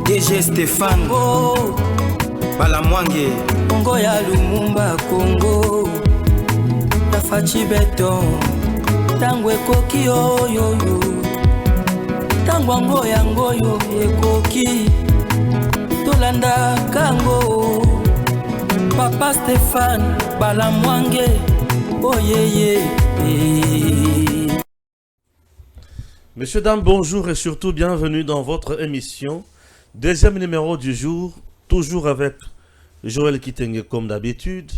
DG Stéphane Oh, Balamwange Congo ya Lumumba Congo Tafachi beton Tangwe koki oyoyo Tangwango yango yo ekoki Tolanda kango Papa Stéphane Balamwange Oh yeah. Messieurs, dames, bonjour et surtout bienvenue dans votre émission. Deuxième numéro du jour, toujours avec Joël Kitenge comme d'habitude.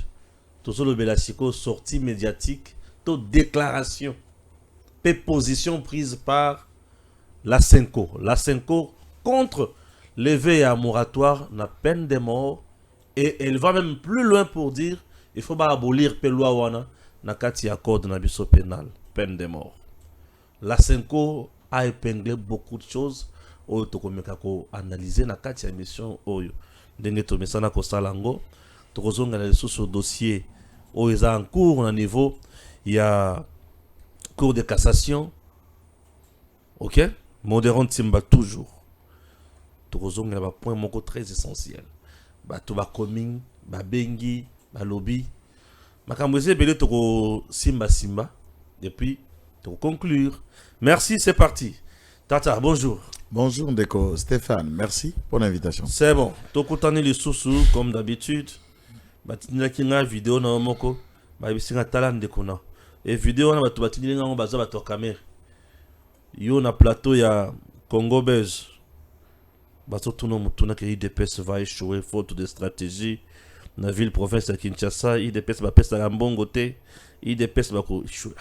Toujours le Belasico, sortie médiatique, toute déclaration, position prise par la Senko. La Senko contre l'éveil à moratoire, la peine de mort. Et elle va même plus loin pour dire il faut pas abolir Pelua Wana, na kati accord na biso pénal, peine de mort. La Senko a épinglé beaucoup de choses. Oyo tokomeka ko analyser na kati ya émission oyo ndenge tomesana ko salango tokozonga na lisusu dossier oyo eza en cours na niveau ya cour de cassation. OK, modérant timba toujours tokozonga ba point moko très essentiel ba to ba coming ba bengi ba lobby makambo ezebele toko simba et puis toko conclure. Merci, c'est parti. Tata, bonjour. Bonjour Ndeko Stéphane, merci pour l'invitation. C'est bon. Tokutani les sous comme d'habitude. Batinila kinga vidéo na moko. Ba bisinga talent de kona. Et vidéo na batu batinila ngo baza bato kamera. Yo na plateau ya Congo Bez. Bato tuno mutuna ke IDPS va échouer faute de stratégie. Na ville province de Kinshasa, IDPS ba pesa la mbongo te. IDPS ba ko échouer.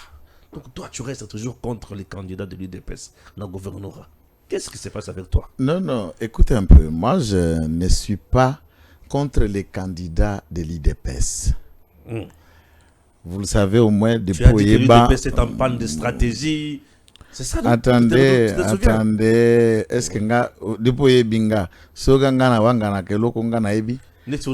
Donc toi tu restes toujours contre les candidats de l'IDPS dans le gouvernorat. Qu'est-ce qui se passe avec toi? Non, écoutez un peu. Moi, je ne suis pas contre les candidats de l'IDPS. Vous le savez au moins depuis Oyeba. Tu as dit que l'IDPS est en panne de stratégie. C'est ça? Attendez. Est-ce que depuis Oyebinga, Soganga na wangana keloko ngana ebi?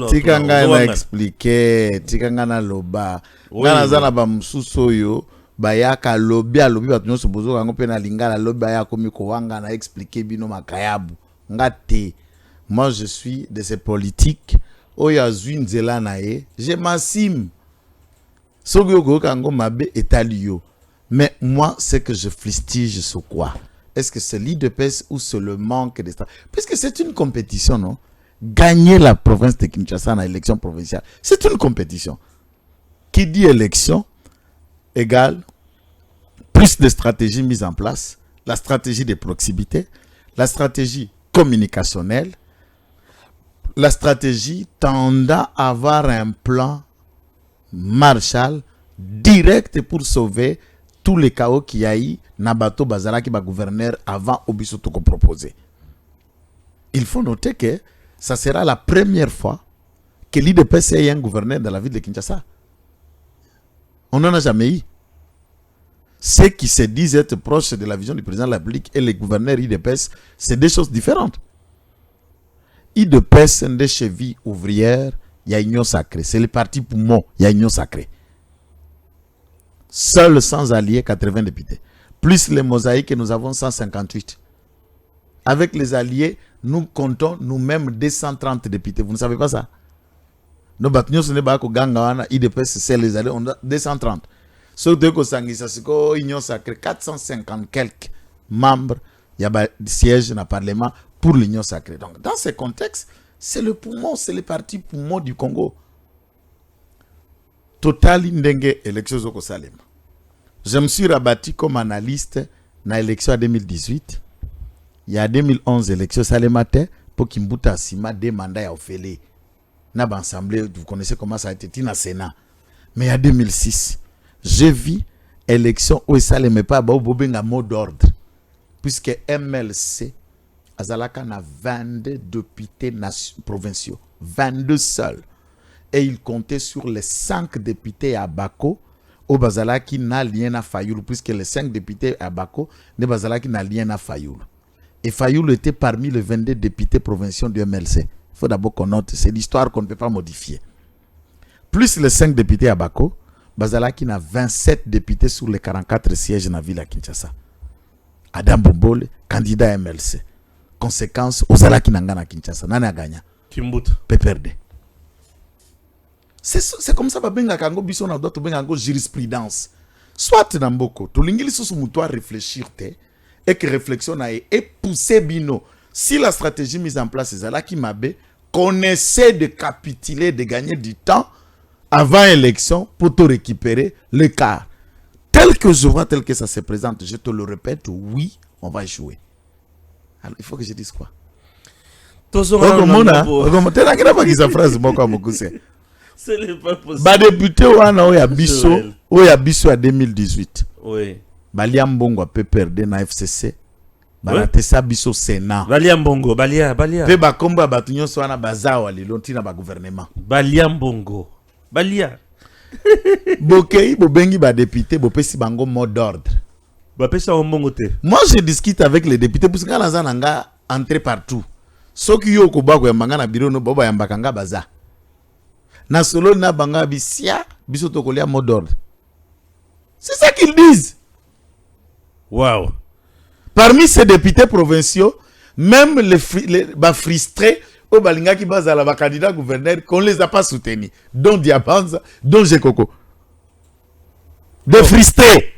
Tikanga na expliquer, tikanga na loba. Ngana zana ba msuso yo. Bayaka lobby batunyo subozo kango pe na lingala lobby ya komi ko wanga na expliquer bino makayabu ngate. Moi je suis de ces politiques oya zwinzela na ye je m'assume sogo go kango mabe etalio. Mais moi ce que je fustige sur quoi? Est-ce que c'est l'IDPS ou c'est le manque de stratégie? Parce que c'est une compétition, non? Gagner la province de Kinshasa dans l'élection provinciale, c'est une compétition. Qui dit élection égale plus de stratégies mises en place, la stratégie de proximité, la stratégie communicationnelle, la stratégie tendant à avoir un plan Marshall direct pour sauver tous les chaos qu'il y a eu Nabato Bazala qui va gouverneur avant Obisoto qu'on proposait. Il faut noter que ça sera la première fois que l'IDPS ait un gouverneur dans la ville de Kinshasa. On n'en a jamais eu. Ceux qui se disent être proches de la vision du président de la République et les gouverneurs IDPS, c'est deux choses différentes. IDPS, c'est des chevilles ouvrières, il y a union sacrée. C'est le parti poumon, il y a union sacrée. Seul sans alliés, 80 députés. Plus les mosaïques, nous avons 158. Avec les alliés, nous comptons nous-mêmes 230 députés. Vous ne savez pas ça? Nous battons ce n'est pas que Gangawana, IDPS, c'est les alliés, on a 230. Sauf que Sangisa, c'est l'Union sacrée, 450 quelques membres, il y a des sièges dans le Parlement pour l'Union sacrée. Donc, dans ce contexte, c'est le poumon, c'est le parti poumon du Congo. Total Ndenge, élection Zoko Salem. Je me suis rabattu comme analyste dans l'élection 2018. Il y a 2011, élection Salemate, pour Kimbuta Sima, des mandats à Ophélie. N'a pas assemblée, vous connaissez comment ça a été dans le Sénat. Mais il y a 2006, j'ai vu élection où ça ne pas un mot d'ordre. Puisque MLC, Azalaka a 22 députés provinciaux. 22 seuls. Et il comptait sur les 5 députés à Bako, au Bazalaki n'a rien à Fayoul, puisque les 5 députés à Bako, de Bazalaki n'a rien à Fayoul. Et Fayoul était parmi les 22 députés provinciaux du MLC. Il faut d'abord qu'on note, c'est l'histoire qu'on ne peut pas modifier. Plus les 5 députés à Bako, Bazalaki n'a 27 députés sur les 44 sièges dans la ville à Kinshasa. Adam Bombole, candidat MLC. conséquence au Zala Kinangana Kinshasa. Nana gagna. Kimbuta. PPRD. C'est comme ça, Babenga Kango Bisson a d'autres Bengango jurisprudence. Soit Namboko, tout l'ingili sous moutoir réfléchir et que réflexion a et pousser Bino. Si la stratégie mise en place est Zala Kimabe, qu'on essaie de capituler, de gagner du temps avant l'élection pour te récupérer l'écart. Tel que je vois, tel que ça se présente, je te le répète, oui, on va jouer. Alors, il faut que je dise quoi? Député wana oya biso à 2018. Oui. Baliambongo PPRD na FCC. Balatesa biso Sénat. Baliambongo, balia. Pe ba komba batunyo so wana bazawa lilonti na ba gouvernement. Baliambongo. Balia. Bokei bobengi ba député bopesi bango mot d'ordre. Bapesa ombongo te. Moi je discute avec les députés parce que la zananga entrer partout. Soki yo ko bako ya manga na bureau no boba ya mbakanga baza. Na solo na banga bisia biso tokolia mot d'ordre. C'est ça qu'ils disent. Wow. Parmi ces députés provinciaux, même les frustrés au balinga qui base à la candidat gouverneur qu'on les a pas soutenus, dont Diabanza, dont Jekoko. Des frustrés.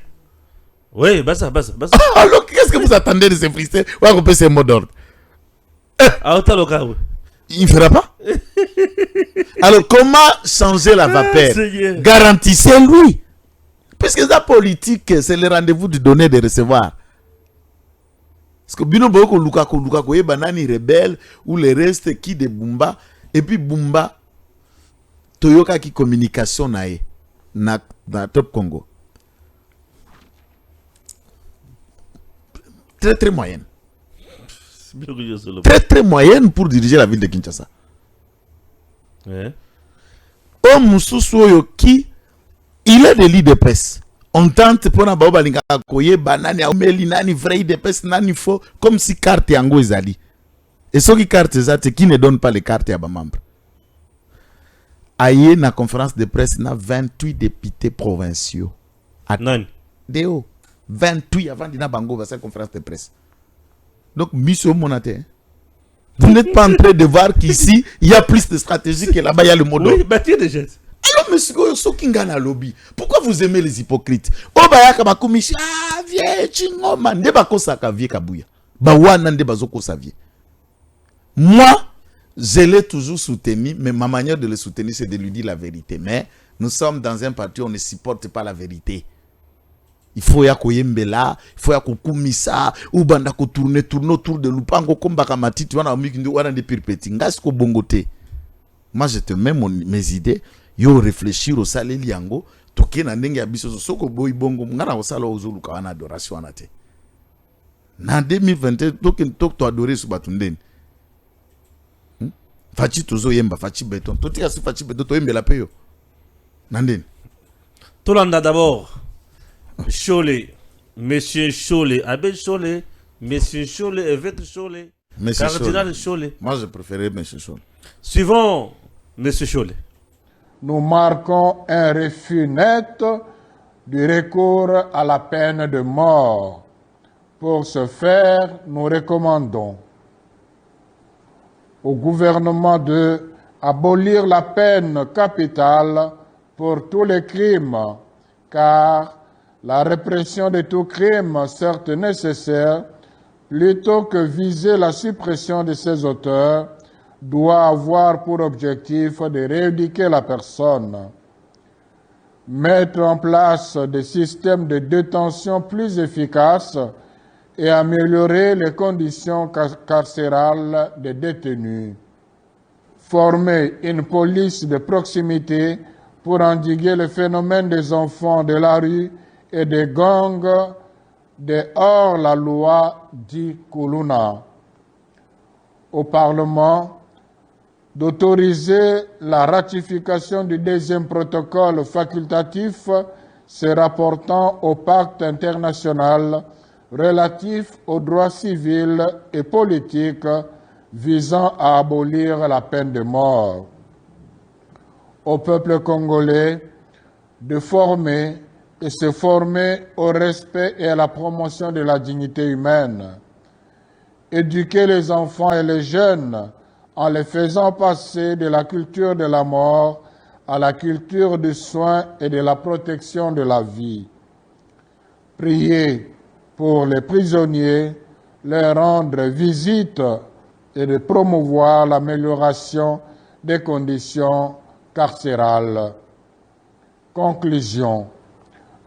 Oui, basa. Alors qu'est-ce que vous attendez de ces frustrés? On va couper ces mots d'ordre. Il ne fera pas. Alors, comment changer la vapeur? Garantissez-lui. Puisque la politique, c'est le rendez-vous de donner et de recevoir. Parce que Bino Boko Lukako, banani rebelle, ou le reste qui de Bumba, et puis Bumba, Toyoka qui communication na Top Congo. Très moyenne. Très moyenne pour diriger la ville de Kinshasa. Qui il est des lits de presse. On tente pour na baoba linga koye banani ameli nani vrai de presse nani faux comme si carte yango ezali. Et ceux qui carte ezate qui ne donne pas les cartes à ba membre. Aye na conférence de presse na 28 députés provinciaux. Nani? Deo 28 avant dina bango va cette conférence de presse. Donc monsieur Monaté. Vous n'êtes pas en train de voir qu'ici il y a plus de stratégie que là-bas il y a le mot d'ordre. Oui, bâtir des gestes. Alors, monsieur Sokingana lobby, pourquoi vous aimez les hypocrites? Obayaka bakumishi, vieux chingoma, ndeba kosaka vieux kabuya. Bawana ndeba zoko sa vie. Moi, je l'ai toujours soutenu, mais ma manière de le soutenir, c'est de lui dire la vérité. Mais nous sommes dans un parti où on ne supporte pas la vérité. Il faut ya koyembela, il faut ya kokumisa, ou banda ko tourner autour de lupango kombaka matiti wana amikindi wana de pirpeti. Ngasko bongote. Moi, je te mets mes idées. Yo réfléchir au saleli yango toke na ndenge ya biso soko boy bongo ngana osala ozoluka wana adoration anate na 2021 toke to adorer su batundeni fachi tozo yemba fachi beton totika si fachi beton to yembela peyo nandeni Tolanda d'abord Cholet monsieur Cholet Abbé Cholet monsieur Cholet évêque Cholet cardinal Cholet. Moi je préférais monsieur Cholet. Suivons monsieur Cholet. Nous marquons un refus net du recours à la peine de mort. Pour ce faire, nous recommandons au gouvernement de abolir la peine capitale pour tous les crimes, car la répression de tout crime, certes nécessaire, plutôt que viser la suppression de ses auteurs, doit avoir pour objectif de rééduquer la personne, mettre en place des systèmes de détention plus efficaces et améliorer les conditions carcérales des détenus, former une police de proximité pour endiguer le phénomène des enfants de la rue et des gangs de hors-la-loi dit Kuluna. Au Parlement, d'autoriser la ratification du deuxième protocole facultatif se rapportant au pacte international relatif aux droits civils et politiques visant à abolir la peine de mort. Au peuple congolais de former et se former au respect et à la promotion de la dignité humaine. éduquer les enfants et les jeunes en les faisant passer de la culture de la mort à la culture du soin et de la protection de la vie. Prier pour les prisonniers, leur rendre visite et de promouvoir l'amélioration des conditions carcérales. Conclusion.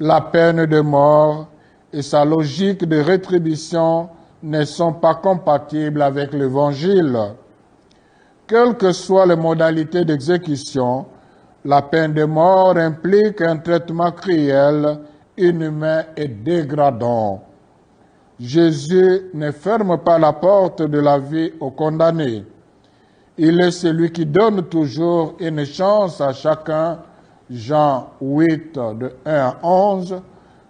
La peine de mort et sa logique de rétribution ne sont pas compatibles avec l'Évangile. Quelles que soient les modalités d'exécution, la peine de mort implique un traitement cruel, inhumain et dégradant. Jésus ne ferme pas la porte de la vie aux condamnés. Il est celui qui donne toujours une chance à chacun. Jean 8, de 1 à 11.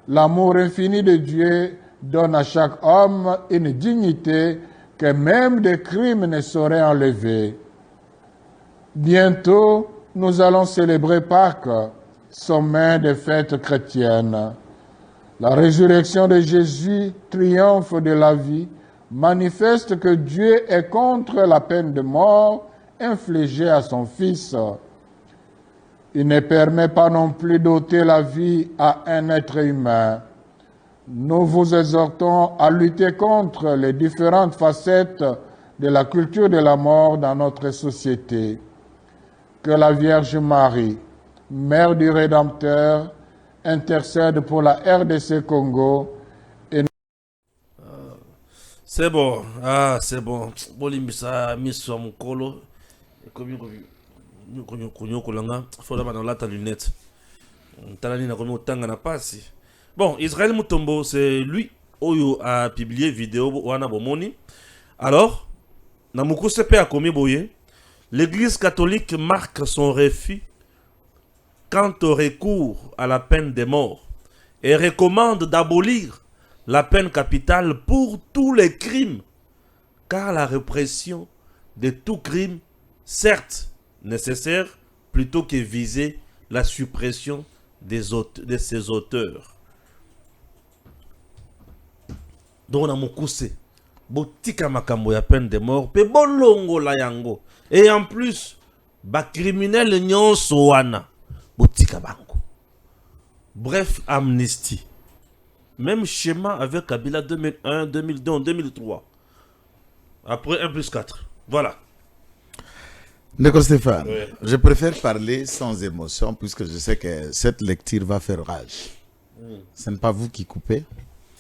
L'amour infini de Dieu donne à chaque homme une dignité que même des crimes ne sauraient enlever. Bientôt, nous allons célébrer Pâques, sommet des fêtes chrétiennes. La résurrection de Jésus, triomphe de la vie, manifeste que Dieu est contre la peine de mort infligée à son Fils. Il ne permet pas non plus d'ôter la vie à un être humain. Nous vous exhortons à lutter contre les différentes facettes de la culture de la mort dans notre société. Que la Vierge Marie, Mère du Rédempteur, intercède pour la RDC Congo. C'est bon, c'est bon. Bolimbisa miso mukolo. Bon, Israël Mutombo, c'est lui qui a publié vidéo wana bomoni. Alors, namuku sepe a komi boye. L'Église catholique marque son refus quant au recours à la peine de mort et recommande d'abolir la peine capitale pour tous les crimes, car la répression de tout crime, certes nécessaire, plutôt que viser la suppression de ses auteurs. Donc on a mokuse, botika makambo ya peine de mort, pe bolongo la yango. Et en plus, ba criminel nyonso wana, botika bango. Bref, amnistie. Même schéma avec Kabila 2001, 2002, 2003. Après 1 plus 4. Voilà. D'accord Stéphane, Oui. Je préfère parler sans émotion puisque je sais que cette lecture va faire rage. Ce n'est pas vous qui coupez.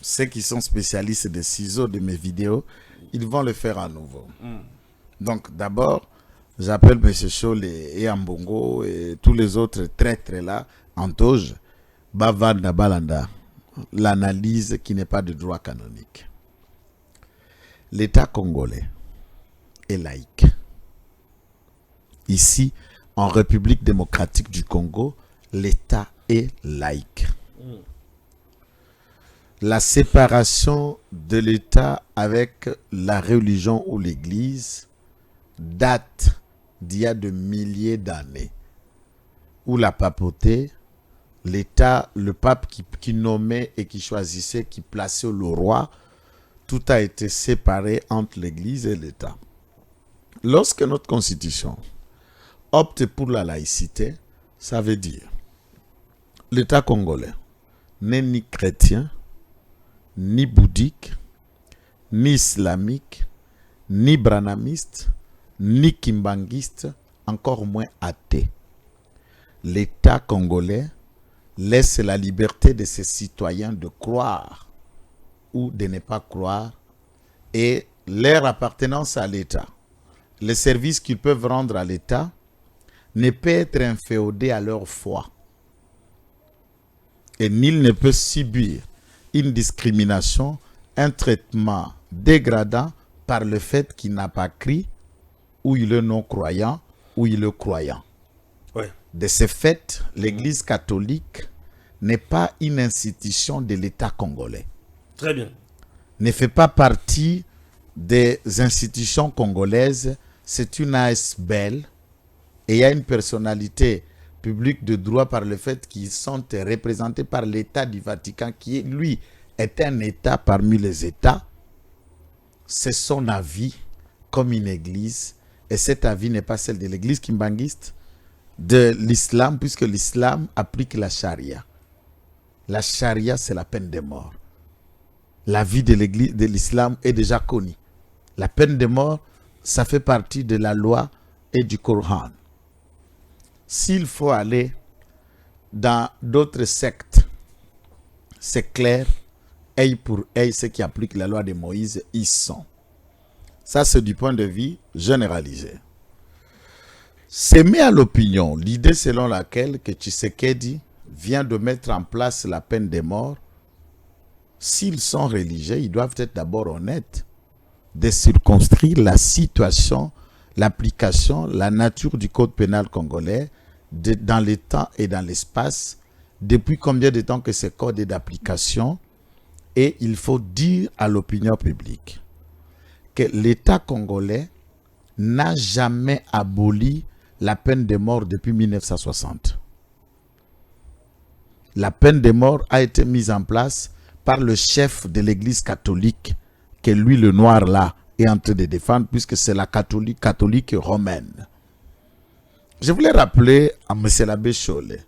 Ceux qui sont spécialistes des ciseaux de mes vidéos, ils vont le faire à nouveau. Donc d'abord, j'appelle M. Chole et Ambongo et tous les autres traîtres là, en toge, Bavanda Balanda, l'analyse qui n'est pas de droit canonique. L'État congolais est laïque. Ici, en République démocratique du Congo, l'État est laïque. La séparation de l'État avec la religion ou l'Église date d'il y a de milliers d'années, où la papauté, l'État, le pape qui nommait et qui choisissait, qui plaçait le roi, tout a été séparé entre l'Église et l'État. Lorsque notre constitution opte pour la laïcité, ça veut dire l'État congolais n'est ni chrétien, ni bouddhique, ni islamique, ni branamiste, ni kimbanguiste, encore moins athée. L'État congolais laisse la liberté de ses citoyens de croire ou de ne pas croire et leur appartenance à l'État. Les services qu'ils peuvent rendre à l'État ne peut être inféodé à leur foi. Et nul ne peut subir une discrimination, un traitement dégradant par le fait qu'il n'a pas cru, ou il est non-croyant, ou il est croyant. Ouais. De ce fait, l'Église catholique n'est pas une institution de l'État congolais. Très bien. Ne fait pas partie des institutions congolaises. C'est une ASBL et il y a une personnalité publique de droit par le fait qu'ils sont représentés par l'État du Vatican qui, lui, est un État parmi les États. c'est son avis comme une église, et cet avis n'est pas celle de l'église kimbanguiste, de l'islam, puisque l'islam applique la charia. La charia, c'est la peine de mort. La vie de l'église, de l'islam est déjà connue. La peine de mort, ça fait partie de la loi et du Coran. S'il faut aller dans d'autres sectes, c'est clair, œil pour œil, ceux qui appliquent la loi de Moïse, ils sont. Ça, c'est du point de vue généralisé. C'est mis à l'opinion l'idée selon laquelle que Tshisekedi vient de mettre en place la peine de mort. S'ils sont religieux, ils doivent être d'abord honnêtes de circonscrire la situation, l'application, la nature du code pénal congolais dans le temps et dans l'espace. Depuis combien de temps que ce code est d'application? Et il faut dire à l'opinion publique que l'État congolais n'a jamais aboli la peine de mort depuis 1960. La peine de mort a été mise en place par le chef de l'église catholique, que lui, le noir là, est en train de défendre, puisque c'est la catholique romaine. Je voulais rappeler à M. l'abbé Cholet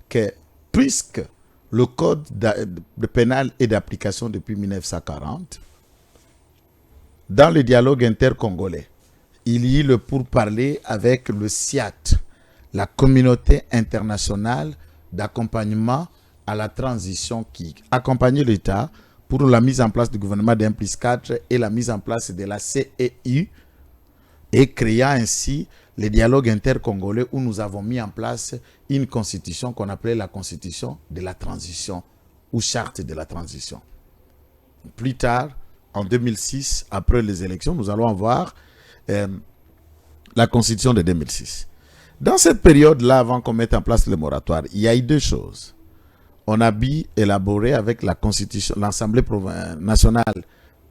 que puisque le code de pénal est d'application depuis 1940, dans le dialogue intercongolais, il y a eu le pourparler avec le CIAT, la communauté internationale d'accompagnement à la transition qui accompagnait l'État pour la mise en place du gouvernement d'1+4 et la mise en place de la CEI, et créant ainsi le dialogue intercongolais où nous avons mis en place une constitution qu'on appelait la constitution de la transition ou charte de la transition. Plus tard, en 2006, après les élections, nous allons avoir la constitution de 2006. Dans cette période-là, avant qu'on mette en place le moratoire, il y a eu deux choses. On a élaboré avec la constitution, l'Assemblée nationale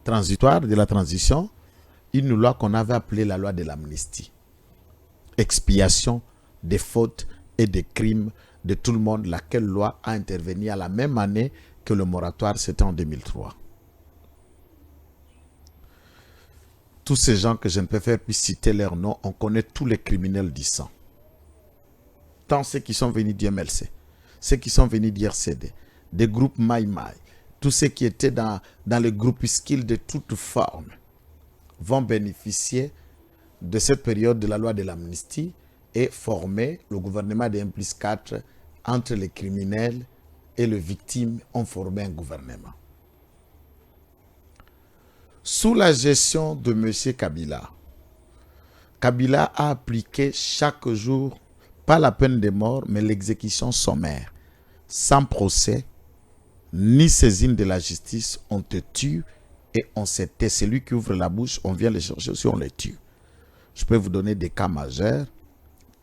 transitoire de la transition, une loi qu'on avait appelée la loi de l'amnistie. Expiation des fautes et des crimes de tout le monde, laquelle loi a intervenu à la même année que le moratoire, c'était en 2003. Tous ces gens que je ne peux faire plus citer leur nom, on connaît tous les criminels du sang. Tant ceux qui sont venus d'IMLC, ceux qui sont venus d'IRCD, des groupes Mai Mai, tous ceux qui étaient dans les groupuscules de toutes formes, vont bénéficier de cette période de la loi de l'amnistie et former le gouvernement de 1+4 entre les criminels et les victimes ont formé un gouvernement. Sous la gestion de M. Kabila, Kabila a appliqué chaque jour, pas la peine de mort, mais l'exécution sommaire, sans procès, ni saisine de la justice, on te tue et on se tait. Celui qui ouvre la bouche, on vient le chercher, si on le tue. Je peux vous donner des cas majeurs.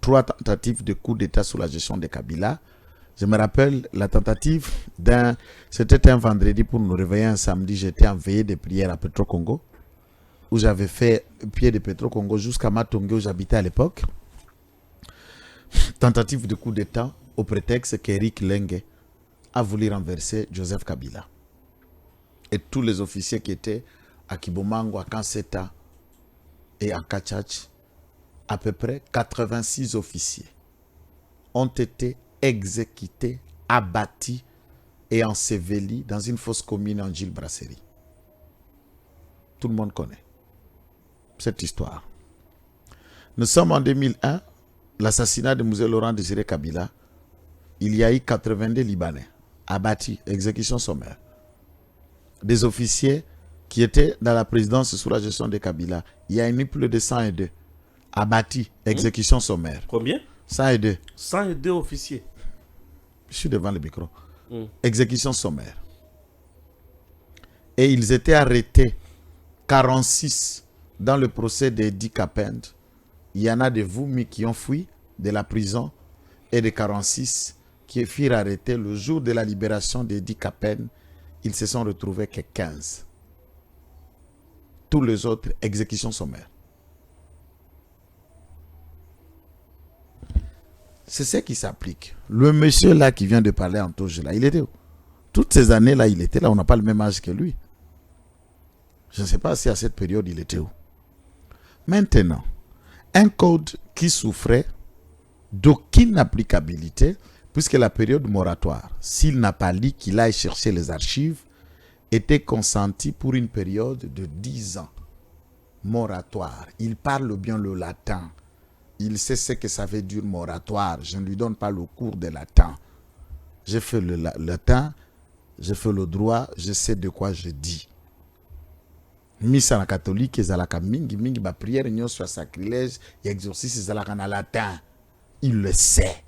3 tentatives de coup d'État sous la gestion de Kabila. Je me rappelle la tentative c'était un vendredi pour nous réveiller un samedi. J'étais en veillée de prière à Petro-Congo, où j'avais fait pied de Petro-Congo jusqu'à Matongue, où j'habitais à l'époque. Tentative de coup d'État au prétexte qu'Éric Lengue a voulu renverser Joseph Kabila. Et tous les officiers qui étaient à Kibomango, à Kanseta et à Kachach, à peu près 86 officiers, ont été exécutés, abattus et ensevelis dans une fosse commune en Gilles Brasserie. Tout le monde connaît cette histoire. Nous sommes en 2001, l'assassinat de Mzee Laurent Désiré Kabila. Il y a eu 82 Libanais abattus, exécution sommaire. Des officiers qui étaient dans la présidence sous la gestion de Kabila. Il y a eu plus de 102 abattus, exécution sommaire. Combien? 102. 102 officiers. Je suis devant le micro. Exécution sommaire. Et ils étaient arrêtés 46 dans le procès d'Edi Kapend. Il y en a de Voumi qui ont fui de la prison et de 46 qui furent arrêtés le jour de la libération d'Edi Kapend. Ils se sont retrouvés que 15. Tous les autres, exécution sommaire. C'est ce qui s'applique. Le monsieur là qui vient de parler en touche là, il était où? Toutes ces années là, il était là, on n'a pas le même âge que lui. Je ne sais pas si à cette période il était où. Maintenant, un code qui souffrait d'aucune applicabilité, puisque la période moratoire, s'il n'a pas dit qu'il aille chercher les archives, était consentie pour une période de 10 ans. Moratoire. Il parle bien le latin. Il sait ce que ça veut dire moratoire. Je ne lui donne pas le cours de latin. J'ai fait le latin, j'ai fait le droit, je sais de quoi je dis. Misa na catholique, ezalaka mingi ba prière nyo soit sacrilège, et exorcisme ezalaka na latin. Il le sait.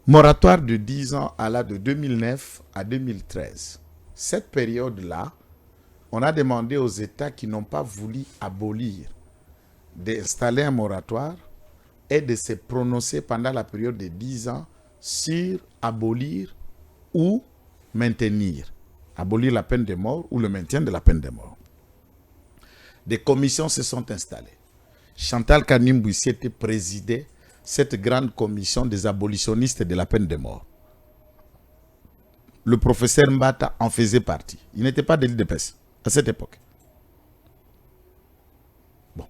Moratoire de 10 ans alla de 2009 à 2013. Cette période-là, on a demandé aux États qui n'ont pas voulu abolir d'installer un moratoire et de se prononcer pendant la période de 10 ans sur abolir ou maintenir. Abolir la peine de mort ou le maintien de la peine de mort. Des commissions se sont installées. Chantal Kanimbuissi était présidée cette grande commission des abolitionnistes de la peine de mort. Le professeur Mbata en faisait partie. Il n'était pas de l'IDPS à cette époque. Bon,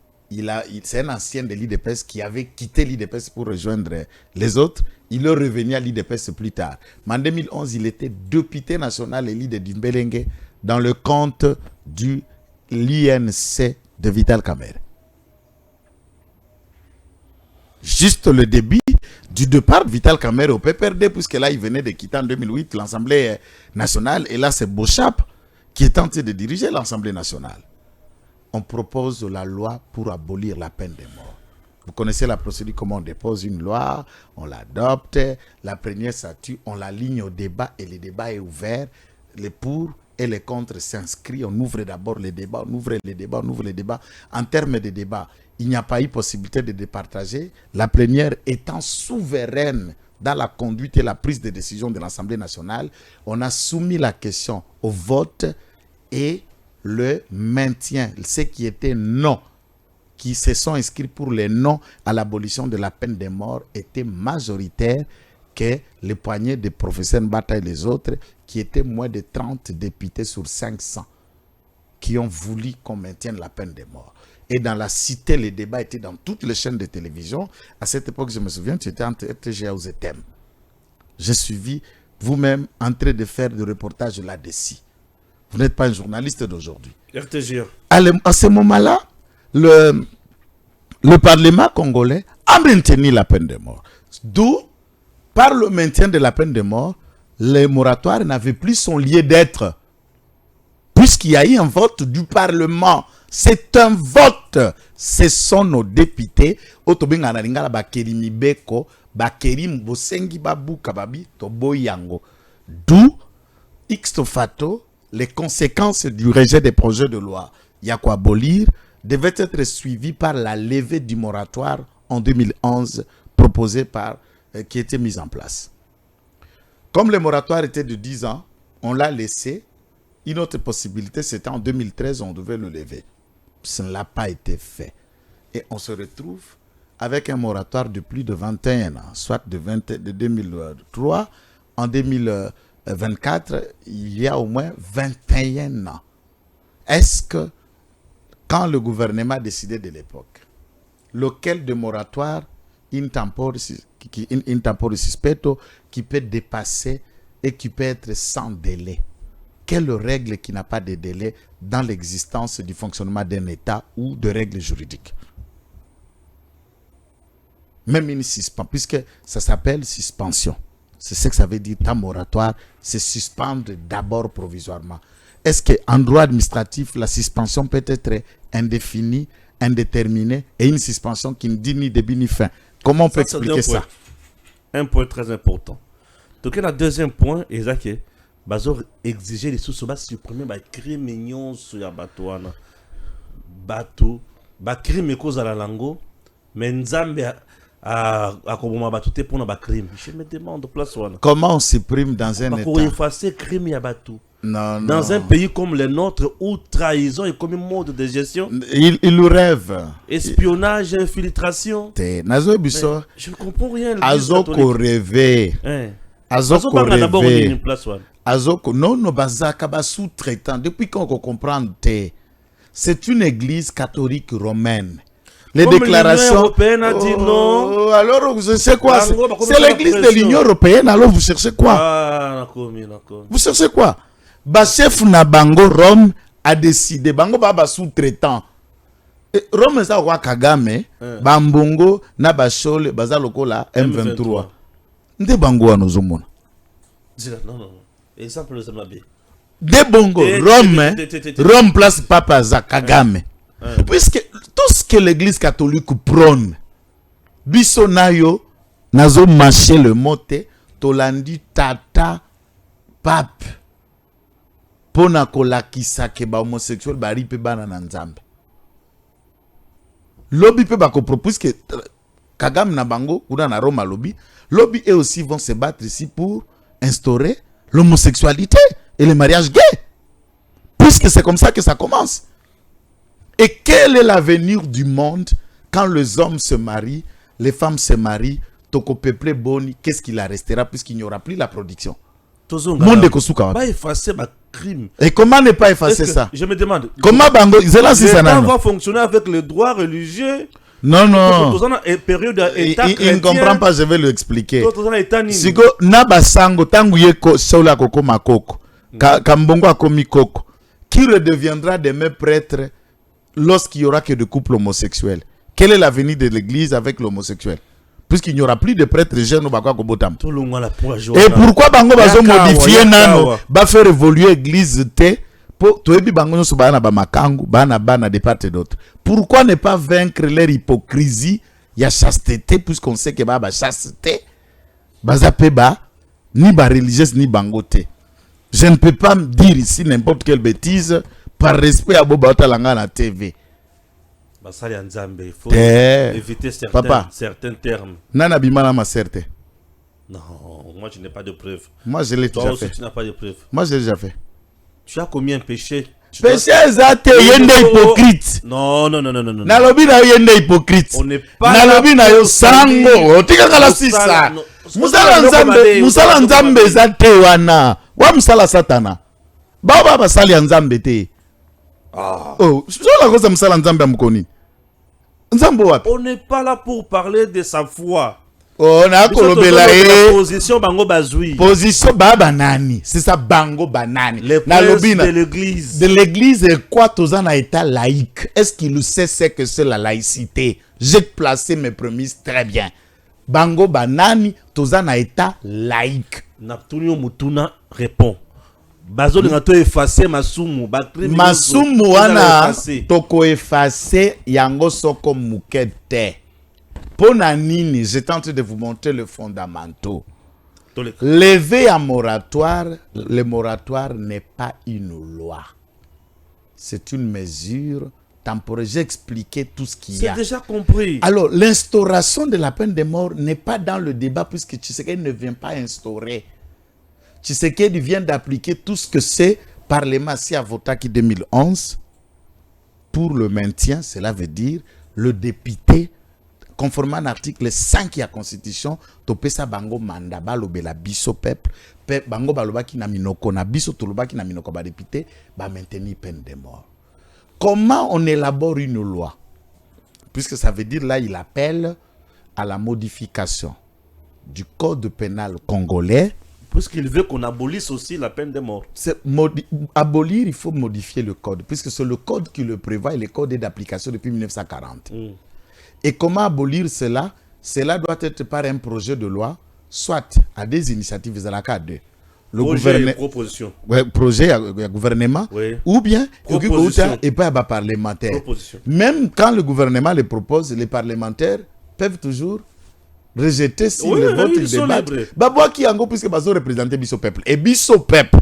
c'est un ancien de l'IDPS qui avait quitté l'IDPS pour rejoindre les autres. Il est revenu à l'IDPS plus tard. Mais en 2011, il était député national élu de Dimbelenge dans le compte de l'INC de Vital Kamerhe. Juste le début du départ de Vital Kamerhe au PPRD, puisque là, il venait de quitter en 2008 l'Assemblée nationale. Et là, c'est Beauchap qui est tenté de diriger l'Assemblée nationale. On propose la loi pour abolir la peine de mort. Vous connaissez la procédure, comment on dépose une loi, on l'adopte, la première statue, on la ligne au débat et le débat est ouvert. Les pour et les contre s'inscrivent. On ouvre d'abord les débats, on ouvre les débats, on ouvre les débats. En termes de débat, il n'y a pas eu possibilité de départager. La plénière étant souveraine dans la conduite et la prise de décision de l'Assemblée nationale, on a soumis la question au vote et le maintien, ceux qui étaient non, qui se sont inscrits pour les non à l'abolition de la peine de mort étaient majoritaires que les poignées de professeurs Mbata et les autres, qui étaient moins de 30 députés sur 500, qui ont voulu qu'on maintienne la peine de mort. Et dans la cité, les débats étaient dans toutes les chaînes de télévision. À cette époque, je me souviens, tu étais entre RTGA aux ETEM. J'ai suivi vous-même en train de faire des reportages là-dessus. Vous n'êtes pas un journaliste d'aujourd'hui. RTGA. À ce moment-là, le Parlement congolais a maintenu la peine de mort. D'où, par le maintien de la peine de mort, les moratoires n'avaient plus son lieu d'être. Puisqu'il y a eu un vote du Parlement. C'est un vote. Ce sont nos députés. D'où, ixto fato, les conséquences du rejet des projets de loi Yako abolir devaient être suivies par la levée du moratoire en 2011 proposé qui était mise en place. Comme le moratoire était de 10 ans, on l'a laissé. Une autre possibilité, c'était en 2013, on devait le lever. Ça n'a pas été fait. Et on se retrouve avec un moratoire de plus de 21 ans, soit de 2003. En 2024, il y a au moins 21 ans. Est-ce que, quand le gouvernement a décidé de l'époque, lequel de moratoire in tempore suspetto qui peut dépasser et qui peut être sans délai? Quelle règle qui n'a pas de délai dans l'existence du fonctionnement d'un État ou de règles juridiques? Même une suspension, puisque ça s'appelle suspension. C'est ce que ça veut dire, ta moratoire, c'est suspendre d'abord provisoirement. Est-ce qu'en droit administratif, la suspension peut être indéfinie, indéterminée, et une suspension qui ne dit ni début ni fin? Comment on peut expliquer ça? Un point très important. Donc, le deuxième point, c'est que Bazor exiger les sous-soldats supprimer les crimes mignons sur la bateau. Bateau, crime cause à la langue, mais Nzambe a comment bateau pour na crime. Je me demande place où. Comment on supprime dans un État? Pour effacer crime et bateau. Non, dans un pays comme le nôtre où trahison est comme un mode de gestion. Il rêve. Espionnage, infiltration. Je ne comprends rien. Azoko rêvé. Azoko rêvé. azoko non bazaka ba sous-traitant depuis quand on comprend c'est une église catholique romaine. Les comme déclarations européenne a dit non. Alors vous cherchez quoi? C'est l'église de l'Union européenne. Alors vous cherchez quoi? D'accord. Vous cherchez quoi? Ba chef na bango Rome a décidé bango ba sous-traitant. Rome ça wa Kagame ba mbongo na ba shole baza lokola M23. Nde bango wa nozomona. Non. Exemple ça m'a bien. De bongo Rome place Papa za Kagame. Puisque tout ce que l'église catholique prône, biso nayo nazo marcher le mote tolandi tata pape pona kolakisa ke ba homosexuel bari pe bana na nzambe. Lobby pe ba ko propose que Kagame na bango kuna na Rome lobby, lobby et aussi vont se battre ici pour instaurer l'homosexualité et le mariage gay. Puisque c'est comme ça que ça commence. Et quel est l'avenir du monde quand les hommes se marient, les femmes se marient, toko peuple boni, qu'est-ce qu'il en restera puisqu'il n'y aura plus la production? Monde de Kosuka. Pas effacer ma crime. Et comment ne pas effacer ça? Je me demande. Comment bango zela si ça va fonctionner avec le droit religieux? Non. Il ne comprend pas, je vais lui expliquer. Sigo naba sango tangu yeko sola koko makoko. Kambongo akomi koko. Qui redeviendra demain prêtre lorsqu'il y aura que des couples homosexuels? Quel est l'avenir de l'église avec l'homosexuel? Puisqu'il n'y aura plus de prêtres jeunes au Bakwa Kobotam. Et pourquoi Bango Bazo modifier Nano, va faire évoluer l'église pour Toebi Bango Sobana Bamakangu, Bana de part et d'autre. Pourquoi ne pas vaincre leur hypocrisie? Il y a chasteté, puisqu'on sait que Baba chasteté, Bazapeba, ni ba religieuse ni bangote. Je ne peux pas me dire ici n'importe quelle bêtise par respect à Boba Otalanga na TV. Il faut éviter certains termes. Nana Bimala ma certain. Non, moi je n'ai pas de preuves. Moi je l'ai déjà fait. Tu n'as pas de preuves. Moi je l'ai déjà fait. Tu as commis un péché. Péché zate yende hypocrite. Non. Nalobi na yende hypocrite. On n'est pas. Nalobi na yo sango. Otika kala sisa. Musala nzambe zate wana. Wa musala satana. Baba basali nzambe te. Oh, je la cause musala nzambe amkoni. Nzambo wapi? On n'est pas là pour parler de sa foi. Oh, na kolobela e position bango bazui. Position baba nani? C'est ça bango banani. Na lobina de l'église. De l'église est quoi tozana état laïque? Est-ce qu'il sait ce que c'est la laïcité? J'ai placé mes premises très bien. Bango banani tozana état laïque. Naptunio Mutuna répond. Bazo linga to effacer masumu masumu wana toko effacer yango soko mukete. Pona nini, j'étais en train de vous montrer le fondamentaux. Lever un moratoire, le moratoire n'est pas une loi. C'est une mesure temporaire. J'ai expliqué tout ce qu'il y a. C'est déjà compris. Alors, l'instauration de la peine de mort n'est pas dans le débat puisque Tshisekedi ne vient pas instaurer. Tshisekedi vient d'appliquer tout ce que c'est Parlement si a voté en 2011 pour le maintien, cela veut dire le député conformément à l'article 5 de la Constitution, topesa bango manda balobela biso peuple, bango balobaki na minoko na biso tolobaki na minoko ba député ba maintenir peine de mort. Comment on élabore une loi? Puisque ça veut dire là il appelle à la modification du code pénal congolais. Puisqu'il veut qu'on abolisse aussi la peine de mort. Abolir, il faut modifier le code, puisque c'est le code qui le prévoit et le code est d'application depuis 1940. Et comment abolir cela? Cela doit être par un projet de loi, soit à des initiatives à la cadre. Le gouvernement, proposition. Ouais, projet à gouvernement, ou bien et pas à parlementaire. Même quand le gouvernement le propose, les parlementaires peuvent toujours rejeter si le vote il débat. Babwa qui en puisque bazo représenter biso peuple et biso peuple.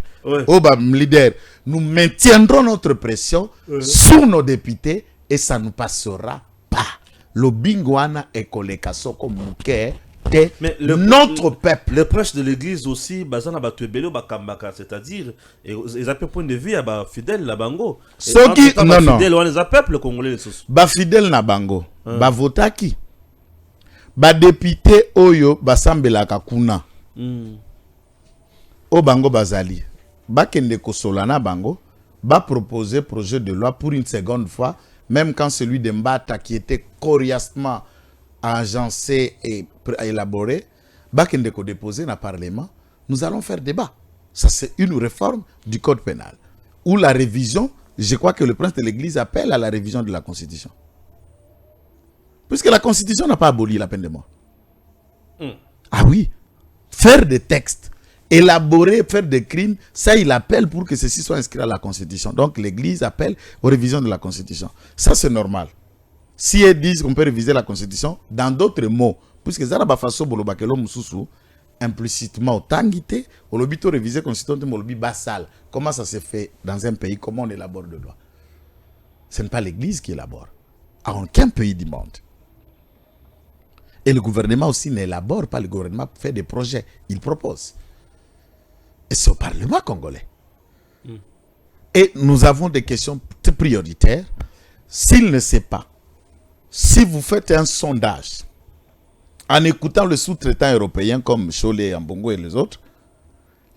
Oh bam leader, nous maintiendrons notre pression sur nos députés et ça ne passera pas. Le bingwana et koleka soko muke te notre peuple. Les prêches de l'église aussi bazana batubelo bakambaka, c'est-à-dire ils appellent point de vue à ba fidèle la bango. Ceux qui non fidèle on les appelle le congolais les ba fidèle na bango, ba votaki. Ba député oyo basambelaka kuna. O bango bazali bakende ko solana bango, ba proposer projet de loi pour une seconde fois, même quand celui de Mbata qui était coriacement agencé et élaboré, bakende ko déposer dans le Parlement, nous allons faire débat. Ça c'est une réforme du code pénal. Ou la révision, je crois que le prince de l'Église appelle à la révision de la Constitution. Puisque la Constitution n'a pas aboli la peine de mort. Ah oui, faire des textes, élaborer, faire des crimes, ça il appelle pour que ceci soit inscrit à la Constitution. Donc l'Église appelle aux révisions de la Constitution. Ça c'est normal. Si ils disent qu'on peut réviser la Constitution, dans d'autres mots, puisque Zaraba Faso Bolobakelo Mususu, implicitement, tangité, au lobby to réviser la Constitution, au lobby basal. Comment ça se fait dans un pays? Comment on élabore de loi? Ce n'est pas l'Église qui élabore. À aucun pays du monde. Et le gouvernement aussi n'élabore pas, le gouvernement fait des projets, il propose. Et c'est au Parlement congolais. Et nous avons des questions prioritaires. S'il ne sait pas, si vous faites un sondage, en écoutant le sous-traitant européen comme Cholet, Ambongo et les autres,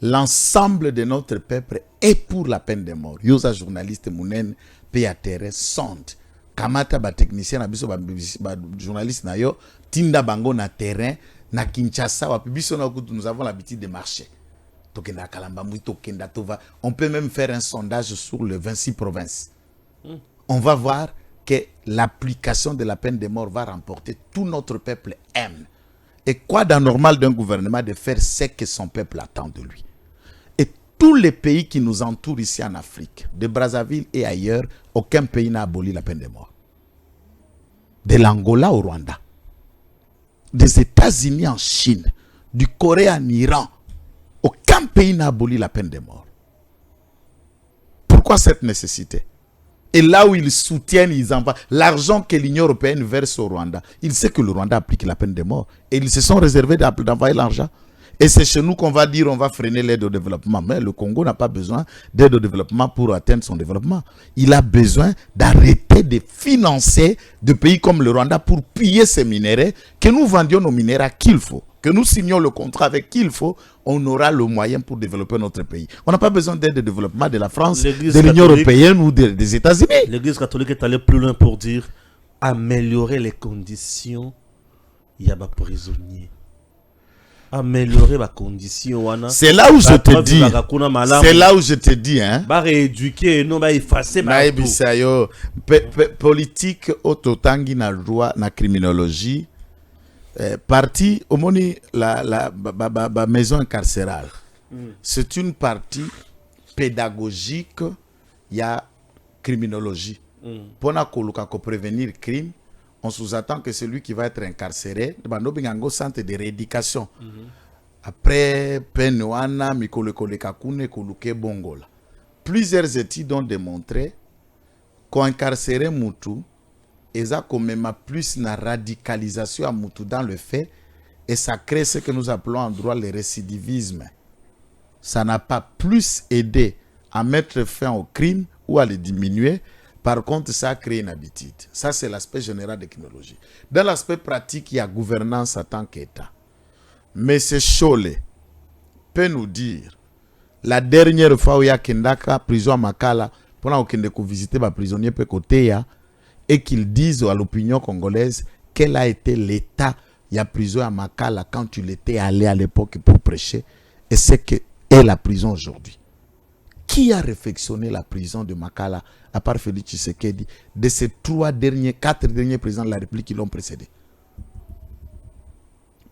l'ensemble de notre peuple est pour la peine de mort. Yosa journaliste Mounen, P.A.T.R. sonde. Kamata ba technicien na biso ba journaliste na yo tinda bango na terrain na Kinshasa wa biso na kutu nous avons l'habitude de marcher. Tokenda Kalamba mui tokenda tova. On peut même faire un sondage sur les 26 provinces. On va voir que l'application de la peine de mort va remporter. Tout notre peuple aime. Et quoi d'anormal d'un gouvernement de faire ce que son peuple attend de lui? Et tous les pays qui nous entourent ici en Afrique, de Brazzaville et ailleurs, aucun pays n'a aboli la peine de mort. De l'Angola au Rwanda, des États-Unis en Chine, du Corée en Iran, aucun pays n'a aboli la peine de mort. Pourquoi cette nécessité? Et là où ils soutiennent, ils envoient l'argent que l'Union européenne verse au Rwanda. Ils savent que le Rwanda applique la peine de mort. Et ils se sont réservés d'envoyer l'argent. Et c'est chez nous qu'on va dire on va freiner l'aide au développement. Mais le Congo n'a pas besoin d'aide au développement pour atteindre son développement. Il a besoin d'arrêter de financer des pays comme le Rwanda pour piller ses minéraux, que nous vendions nos minéraux qu'il faut, que nous signions le contrat avec qui il faut, on aura le moyen pour développer notre pays. On n'a pas besoin d'aide de développement de la France, de l'Union européenne ou des États-Unis. L'Église catholique est allée plus loin pour dire améliorer les conditions, il y a des prisonniers. Améliorer ma condition. C'est là où je te dis. C'est là où je te dis. Hein. Rééduquer, non, effacer. Politique, autotangi na loi, na criminologie. Partie, au moni, la maison carcérale. C'est une partie pédagogique, il y a criminologie. Pour prévenir crime, on sous-attend que celui qui va être incarcéré, un centre de rééducation. Après, Penouana, Bongola. Plusieurs études ont démontré qu'incarcérer Moutou, et ça même plus la radicalisation à Moutou dans le fait, et ça crée ce que nous appelons en droit le récidivisme. Ça n'a pas plus aidé à mettre fin au crime ou à le diminuer. Par contre, ça a créé une habitude. Ça, c'est l'aspect général de criminologie. Dans l'aspect pratique, il y a gouvernance en tant qu'État. Mais c'est Cholet peut nous dire, la dernière fois où il y a Kendaka, prison à Makala, pendant qu'il a visité les prisonniers côté, et qu'ils disent à l'opinion congolaise quel a été l'état il y a prison à Makala quand tu l'étais allé à l'époque pour prêcher, et c'est que est la prison aujourd'hui. Qui a réflexionné la prison de Makala, à part Félix Tshisekedi, de ces 4 derniers présidents de la République qui l'ont précédé?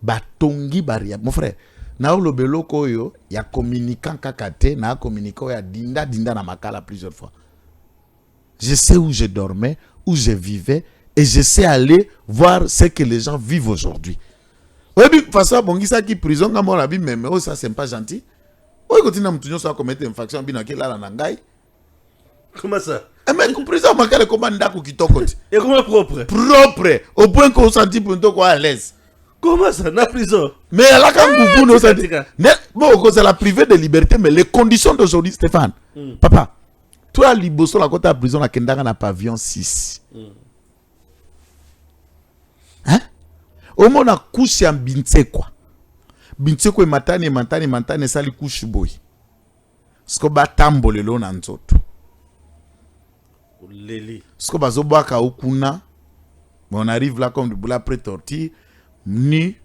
Batongi Baria. Mon frère, Naolo Beloko yo, il y a communicant kakate, na communicant ya dinda na Makala plusieurs fois. Je sais où je dormais, où je vivais, et je sais aller voir ce que les gens vivent aujourd'hui. Oui, de toute façon, bon, ça qui prison, comme on l'a vu, mais ça, c'est pas gentil. Oui, continue à me commettre une infraction, bien qu'il a la nangai. Comment ça? Mais prison, Makala, comment ndako qui t'ocote? Et comment propre? Propre, au point qu'on sentit pour nous à l'aise. Comment ça, na prison? Mais là, quand vous nous dit, bon, c'est la privée de liberté, mais les conditions d'aujourd'hui, Stéphane, papa, toi, Liboso, la côte à prison, la Kendanga na pavillon 6. Hein? Au moins, on a couché en Bintse quoi. Bintse quoi, matane, sali couche boy. Sko ba tambolelo na nzoto. Leli. Sko bazo baka okuna. On arrive là comme du boula après tortille. Nu.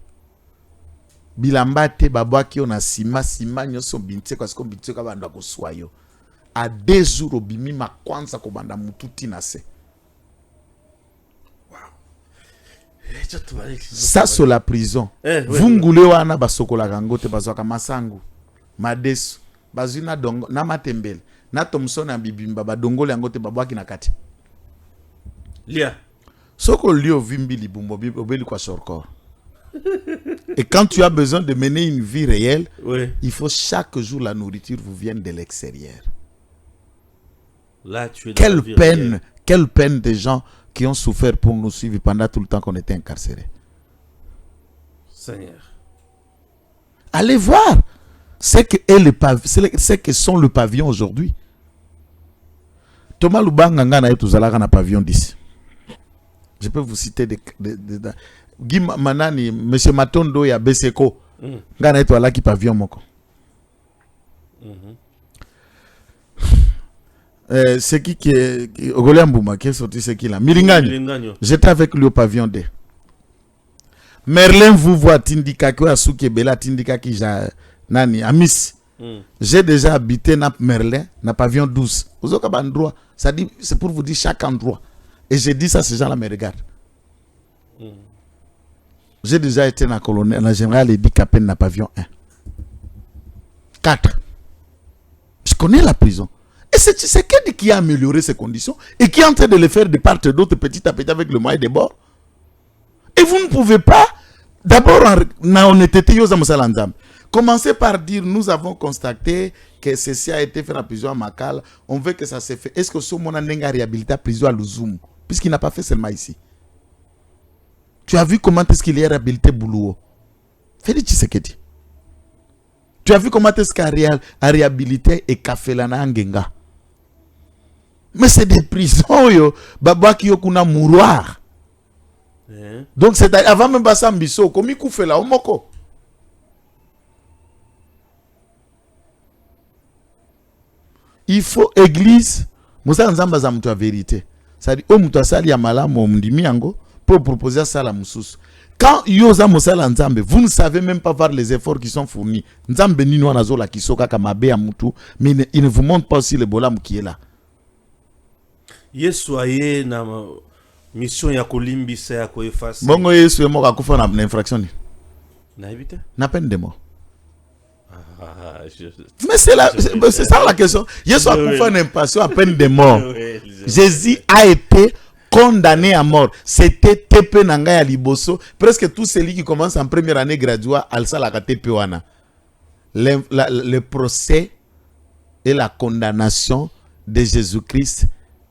Bilambate babaki on a sima nyoso binte parce que binte ka banda ko soyo. À 2 jours obimi ma kwanza ko banda mututi na se. Ça c'est la prison. Vungule wana basokola kangote bazwaka masangu. Madesu. Bazuna dongo na matembele. Na Thomson na bibimba badongole yangote babwaki na kati. Lia. Soko lio vimbi libumbo obeli kwa shorkor. Et quand tu as besoin de mener une vie réelle, il faut chaque jour la nourriture vous vienne de l'extérieur. Là, tu es quelle peine des gens qui ont souffert pour nous suivre pendant tout le temps qu'on était incarcérés. Seigneur. Allez voir ce que sont le pavillon aujourd'hui. Thomas Lubanga ngana et tuzalaka na pavillon 10. Je peux vous citer des Guy Manani, M. Matondo ya Beseko. Ngana et toala qui pavillon moko. C'est qui est Ogolé Mbouma qui est sorti, c'est qui là? Milinganyo. J'étais avec lui au pavillon D. Merlin vous voit Tindika qui a souké Bela Tindika qui ja nani Amis. J'ai déjà habité na Merlin, na pavillon 12. Vous avez un endroit, ça dit c'est pour vous dire chaque endroit. Et j'ai dit ça, ces gens-là me regardent. J'ai déjà été dans colonel, la générale et dit qu'à peine na pavillon 1. 4. Je connais la prison. Et c'est qui a amélioré ces conditions et qui est en train de les faire de part et d'autre petit à petit avec le moyen des bords. Et vous ne pouvez pas, d'abord, on était commencez par dire, nous avons constaté que ceci a été fait à la prison à Makala, on veut que ça se fait. Est-ce que ce monde a réhabilité à la prison à Louzoum, puisqu'il n'a pas fait seulement ici. Tu as vu comment est-ce qu'il est réhabilité Boulouo? Félix Tshisekedi. Tu as vu comment est-ce qu'il a réhabilité et Kafelana Ngenga. Mais c'est des prisons, yo. Babaki yo kuna mouroir. Donc c'est avant même Bassa Mbiso, comme il fait là, omoko. Il faut église, Moussa Nzamba za mtu vérité. Ça dit, mtu asali ya malamu mndimi yango pour proposer ça la moussous. Quand yoza Moussa Nzambe, vous ne savez même pas voir les efforts qui sont fournis. Nzambe nino nazola kisoka kamabe ya mtu, mais il ne vous montre pas aussi le bolam qui est là. Yesu aye na mission ya kolimbisa ya koefasa. Bongo Yesu est mort à kufa na infraction. Na évité? Na peine de mort. Mais c'est ça la question. Jésus a kufa na impassion à peine de mort. Jésus a été condamné à mort. C'était tepe nanga ya liboso. Presque tous ceux qui commencent en première année graduat alsa la tepe wana. Le procès et la condamnation de Jésus-Christ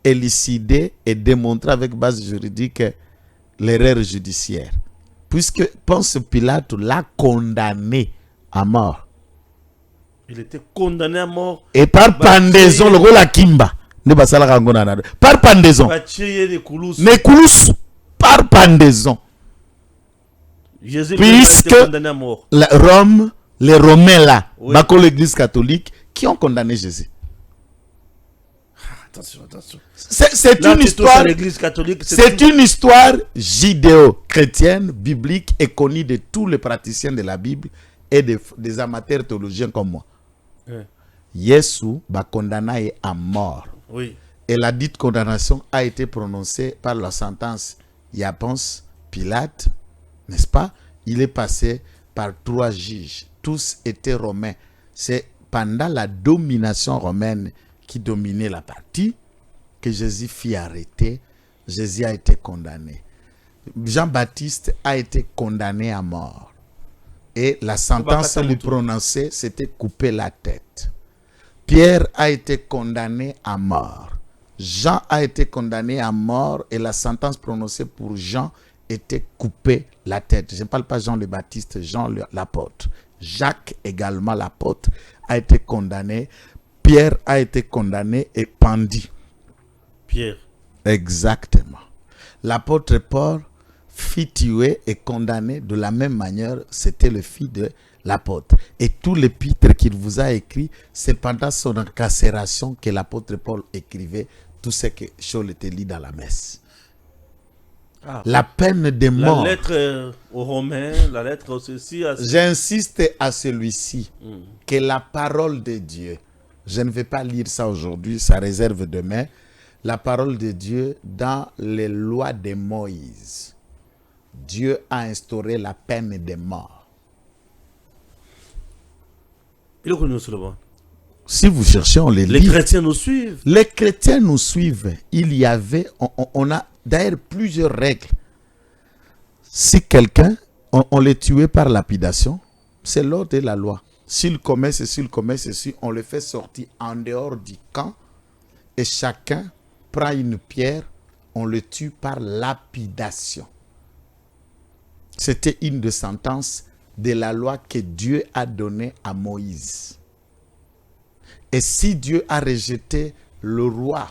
élucidé et démontré avec base juridique l'erreur judiciaire. Puisque Ponce Pilate l'a condamné à mort. Il était condamné à mort. Et par pendaison, le rôle à Kimba. Par pendaison. Nekoulous. Par pendaison. Puisque condamné à mort. Rome, les Romains là, l'église catholique, qui ont condamné Jésus. Attention. C'est une histoire. C'est une histoire judéo-chrétienne, biblique et connue de tous les praticiens de la Bible et des amateurs théologiens comme moi. Yesu va condamné à mort. Oui. Et la dite condamnation a été prononcée par la sentence Ponce Pilate, n'est-ce pas? Il est passé par 3 juges. Tous étaient romains. C'est pendant la domination romaine qui dominait la partie que Jésus fit arrêter. Jésus a été condamné. Jean-Baptiste a été condamné à mort. Et la sentence lui prononcée, c'était couper la tête. Pierre a été condamné à mort. Jean a été condamné à mort et la sentence prononcée pour Jean était couper la tête. Je ne parle pas Jean le Baptiste, Jean l'apôtre. Jacques également l'apôtre a été condamné. Pierre a été condamné et pendu. Pierre. Exactement. L'apôtre Paul fut tué et condamné de la même manière. C'était le fils de l'apôtre. Et tout l'épître qu'il vous a écrit, c'est pendant son incarcération que l'apôtre Paul écrivait tout ce que Shaul était lu dans la messe. La peine de mort. La lettre aux Romains, la lettre au ceci. J'insiste à celui-ci que la parole de Dieu, je ne vais pas lire ça aujourd'hui, ça réserve demain, la parole de Dieu dans les lois de Moïse. Dieu a instauré la peine de mort. Si vous cherchez, on les lit. Les chrétiens nous suivent. Les chrétiens nous suivent. Il y avait, on a d'ailleurs plusieurs règles. Si quelqu'un, on les tuait par lapidation, c'est l'ordre de la loi. S'il commet ceci, on le fait sortir en dehors du camp et chacun prend une pierre, on le tue par lapidation. C'était une des sentences de la loi que Dieu a donnée à Moïse. Et si Dieu a rejeté le roi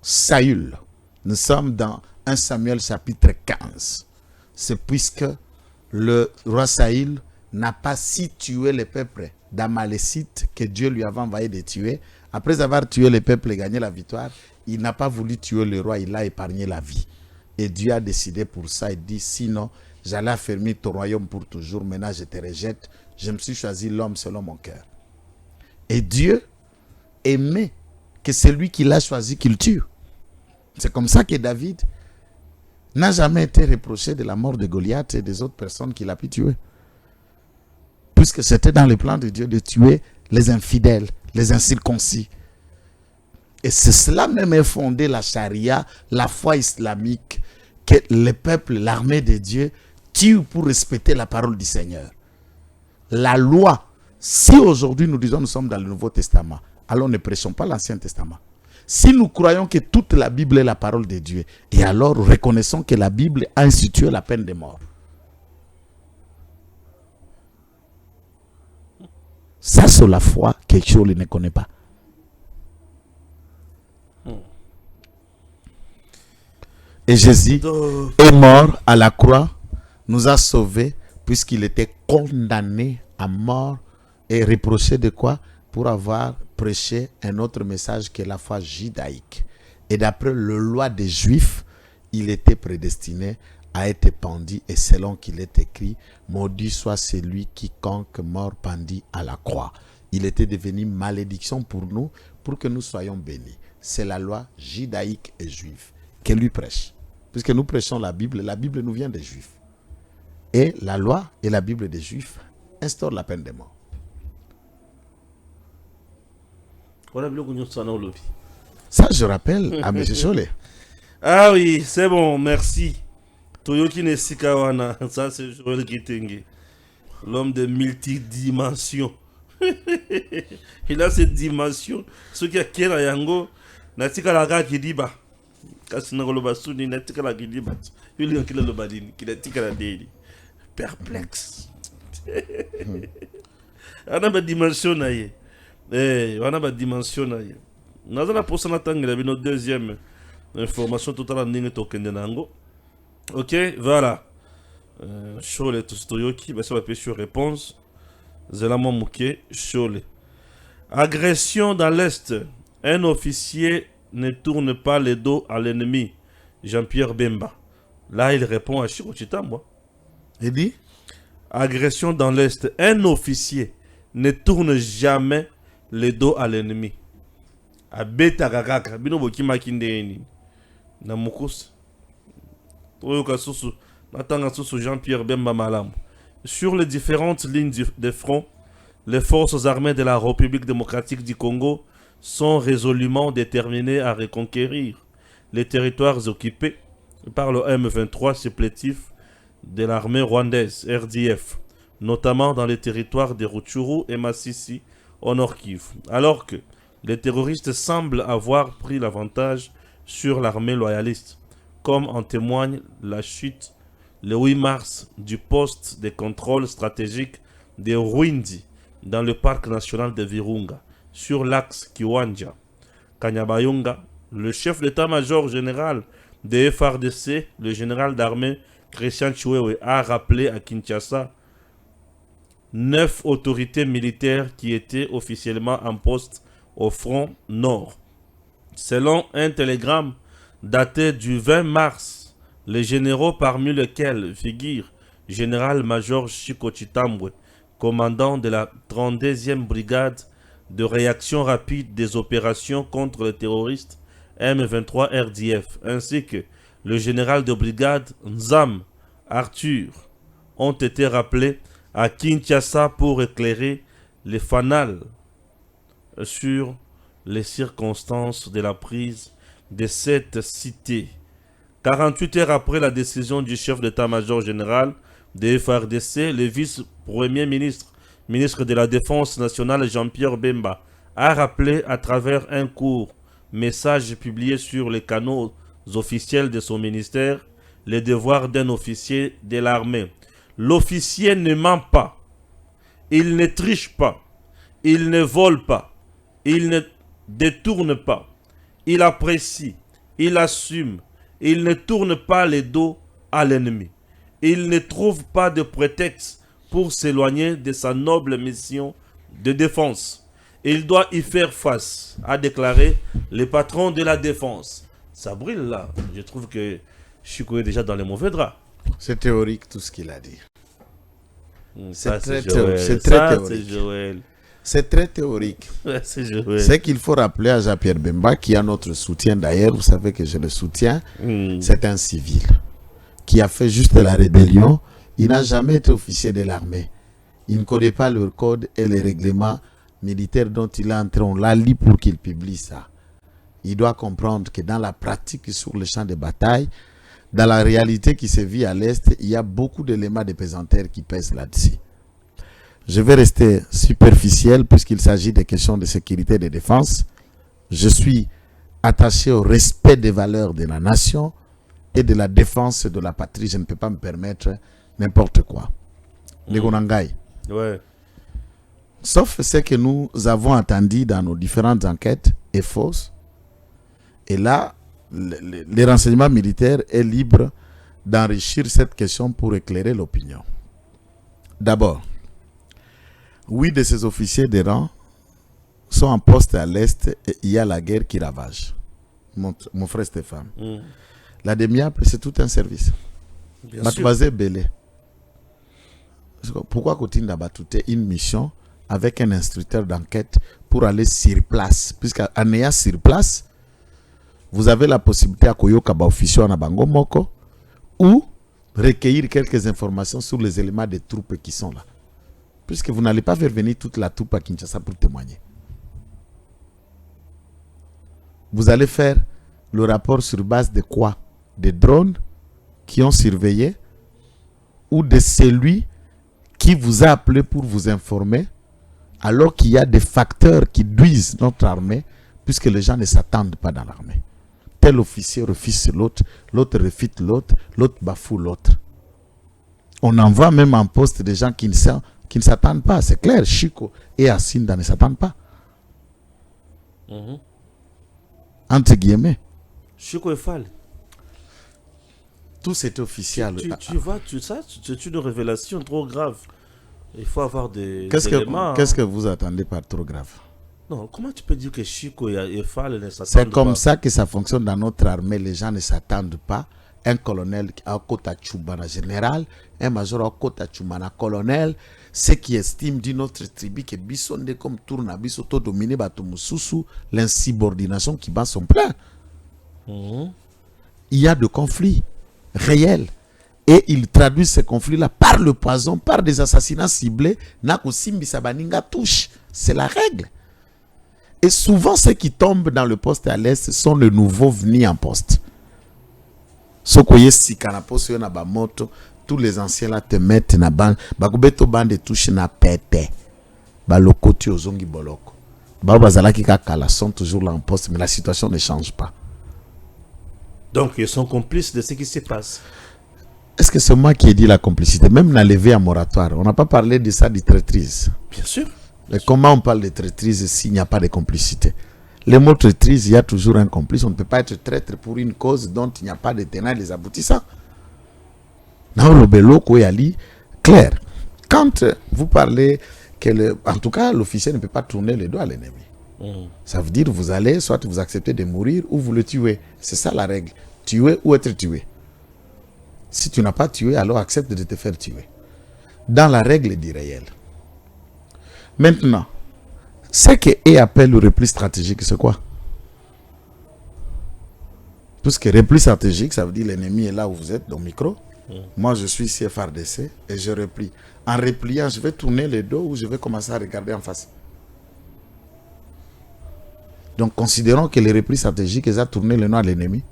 Saül, nous sommes dans 1 Samuel chapitre 15, c'est puisque le roi Saül n'a pas si tué le peuple d'Amalécites que Dieu lui avait envoyé de tuer. Après avoir tué le peuple et gagné la victoire, il n'a pas voulu tuer le roi, il a épargné la vie. Et Dieu a décidé pour ça, il dit, sinon, j'allais affermir ton royaume pour toujours, maintenant je te rejette, je me suis choisi l'homme selon mon cœur. Et Dieu aimait que celui qu'il a choisi qu'il tue. C'est comme ça que David n'a jamais été reproché de la mort de Goliath et des autres personnes qu'il a pu tuer. Puisque c'était dans le plan de Dieu de tuer les infidèles, les incirconcis. Et c'est cela même est fondé la charia, la foi islamique, que le peuple, l'armée de Dieu, tue pour respecter la parole du Seigneur. La loi, si aujourd'hui nous disons nous sommes dans le Nouveau Testament, alors ne prêchons pas l'Ancien Testament. Si nous croyons que toute la Bible est la parole de Dieu, et alors reconnaissons que la Bible a institué la peine de mort. Ça, c'est la foi que Shaul ne connaît pas. Et Jésus est mort à la croix, nous a sauvés, puisqu'il était condamné à mort et reproché de quoi? Pour avoir prêché un autre message que la foi judaïque. Et d'après le loi des Juifs, il était prédestiné à être pendu, et selon qu'il est écrit, maudit soit celui quiconque mort pendu à la croix. Il était devenu malédiction pour nous, pour que nous soyons bénis. C'est la loi judaïque et juive que lui prêche. Puisque nous prêchons la Bible nous vient des Juifs. Et la loi et la Bible des Juifs instaurent la peine de mort. Ça, je rappelle à M. Cholet. Ah oui, c'est bon, merci. Toyoki Nesikawana, ça c'est Joël Kitenge, l'homme de multidimensions. Il a cette dimension. Ce qui a Kera Yango, Natika Laga Kidiba. Kasinagolobasuni, Natika la Kidiba. Il a le badin, qui a tika la déli. Perplexe. On a une dimension. On a une dimension. On a une pour notre deuxième information totale en token de Nango. Ok, voilà. Shaul Tostoyoki, ça va sur réponse. Zelamo Mouké, Shaul. Agression dans l'Est. Un officier ne tourne pas le dos à l'ennemi. Jean-Pierre Bemba. Là, il répond à Chirochita, moi. Il dit? Agression dans l'Est. Un officier ne tourne jamais le dos à l'ennemi. Abeta Gagaka. Bino Boki Makinde. Namukous. Jean-Pierre Bemba Malam. Sur les différentes lignes de front, les forces armées de la République démocratique du Congo sont résolument déterminées à reconquérir les territoires occupés par le M23 supplétif de l'armée rwandaise, RDF, notamment dans les territoires de Rutshuru et Masisi au Nord Kivu, alors que les terroristes semblent avoir pris l'avantage sur l'armée loyaliste, comme en témoigne la chute le 8 mars du poste de contrôle stratégique de Rwindi dans le parc national de Virunga, sur l'axe Kiwanja. Kanyabayonga, le chef d'état-major général de FARDC, le général d'armée Christian Chiwewe, a rappelé à Kinshasa 9 autorités militaires qui étaient officiellement en poste au front nord. Selon un télégramme daté du 20 mars, les généraux parmi lesquels figure général-major Chiko Chitambwe, commandant de la 32e brigade de réaction rapide des opérations contre les terroristes M23 RDF, ainsi que le général de brigade Nzam Arthur, ont été rappelés à Kinshasa pour éclairer les fanals sur les circonstances de la prise de cette cité. 48 heures après la décision du chef d'état-major général de FARDC, le vice-premier ministre, ministre de la Défense nationale Jean-Pierre Bemba, a rappelé à travers un court message publié sur les canaux officiels de son ministère les devoirs d'un officier de l'armée. L'officier ne ment pas, il ne triche pas, il ne vole pas, il ne détourne pas, il apprécie, il assume, il ne tourne pas les dos à l'ennemi. Il ne trouve pas de prétexte pour s'éloigner de sa noble mission de défense. Il doit y faire face, a déclaré le patron de la défense. Ça brille là. Je trouve que Chiko est déjà dans les mauvais draps. C'est théorique tout ce qu'il a dit. C'est très théorique. C'est très théorique. Ouais, c'est qu'il faut rappeler à Jean-Pierre Bemba, qui a notre soutien d'ailleurs, vous savez que je le soutiens, c'est un civil qui a fait juste la rébellion. Il n'a jamais été officier de l'armée. Il ne connaît pas le code et les règlements militaires dont il est entré. On l'a lu pour qu'il publie ça. Il doit comprendre que dans la pratique sur le champ de bataille, dans la réalité qui se vit à l'Est, il y a beaucoup d'éléments de pesanteur qui pèsent là-dessus. Je vais rester superficiel puisqu'il s'agit des questions de sécurité et de défense. Je suis attaché au respect des valeurs de la nation et de la défense de la patrie. Je ne peux pas me permettre n'importe quoi. Ouais. Sauf ce que nous avons entendu dans nos différentes enquêtes est fausse. Et là, le renseignement militaire est libre d'enrichir cette question pour éclairer l'opinion. D'abord, 8 de ces officiers de rang sont en poste à l'Est et il y a la guerre qui ravage. Mon frère Stéphane. La DEMIAP, c'est tout un service. Belé. Pourquoi continue d'abattre une mission avec un instructeur d'enquête pour aller sur place? Puisqu'en ayant sur place, vous avez la possibilité à Koyoka officier en Abango Moko ou recueillir quelques informations sur les éléments des troupes qui sont là. Puisque vous n'allez pas faire venir toute la troupe à Kinshasa pour témoigner. Vous allez faire le rapport sur base de quoi? Des drones qui ont surveillé ou de celui qui vous a appelé pour vous informer alors qu'il y a des facteurs qui duisent notre armée puisque les gens ne s'attendent pas dans l'armée. Tel officier refuse l'autre, l'autre refute l'autre, l'autre bafoue l'autre. On envoie même en poste des gens qui ne s'attendent pas. C'est clair, Chiko et Asinda ne s'attendent pas. Entre guillemets. Chiko et Fall. Tout c'est officiel. Tu vois, c'est une révélation trop grave. Il faut avoir des éléments. Qu'est-ce que vous attendez par trop grave? Non, comment tu peux dire que Chiko et Fall ne s'attendent pas? C'est comme ça que ça fonctionne dans notre armée. Les gens ne s'attendent pas. Un colonel à Kota Chubana général, un major à Kota Chubana colonel, ceux qui estiment d'une autre tribu que Bissonde comme tourne Bisso to dominé Batomususu, l'insubordination qui bat son plein. Il y a des conflits réels et ils traduisent ces conflits-là par le poison, par des assassinats ciblés. Nakusimbi Sabaninga touche, c'est la règle. Et souvent ceux qui tombent dans le poste à l'Est sont les nouveaux venus en poste. Tous les anciens là te mettent na ban bakubeto bande touche na pete balokoti ozongi boloko bazalaki kakala sont toujours là en poste mais la situation ne change pas. Donc ils sont complices de ce qui se passe. Est-ce que c'est moi qui ai dit la complicité? Même dans levé à moratoire on n'a pas parlé de ça, de traîtrise. Bien sûr. Mais comment on parle de traîtrise s'il n'y a pas de complicité? Les mots traîtrise, il y a toujours un complice. On ne peut pas être traître pour une cause dont il n'y a pas de tenants et les aboutissants. Clair. quand vous parlez que, en tout cas, l'officier ne peut pas tourner le dos à l'ennemi. Ça veut dire vous allez, soit vous acceptez de mourir ou vous le tuez. C'est ça la règle. Tuer ou être tué. Si tu n'as pas tué, alors accepte de te faire tuer. Dans la règle du réel. Maintenant, ce que appelle le repli stratégique, c'est quoi? Puisque repli stratégique, ça veut dire l'ennemi est là où vous êtes, dans le micro. Moi, je suis ici FRDC et je replie. En repliant, je vais tourner le dos ou je vais commencer à regarder en face. Donc, considérons que les replis stratégiques, ils ont tourné le dos à l'ennemi.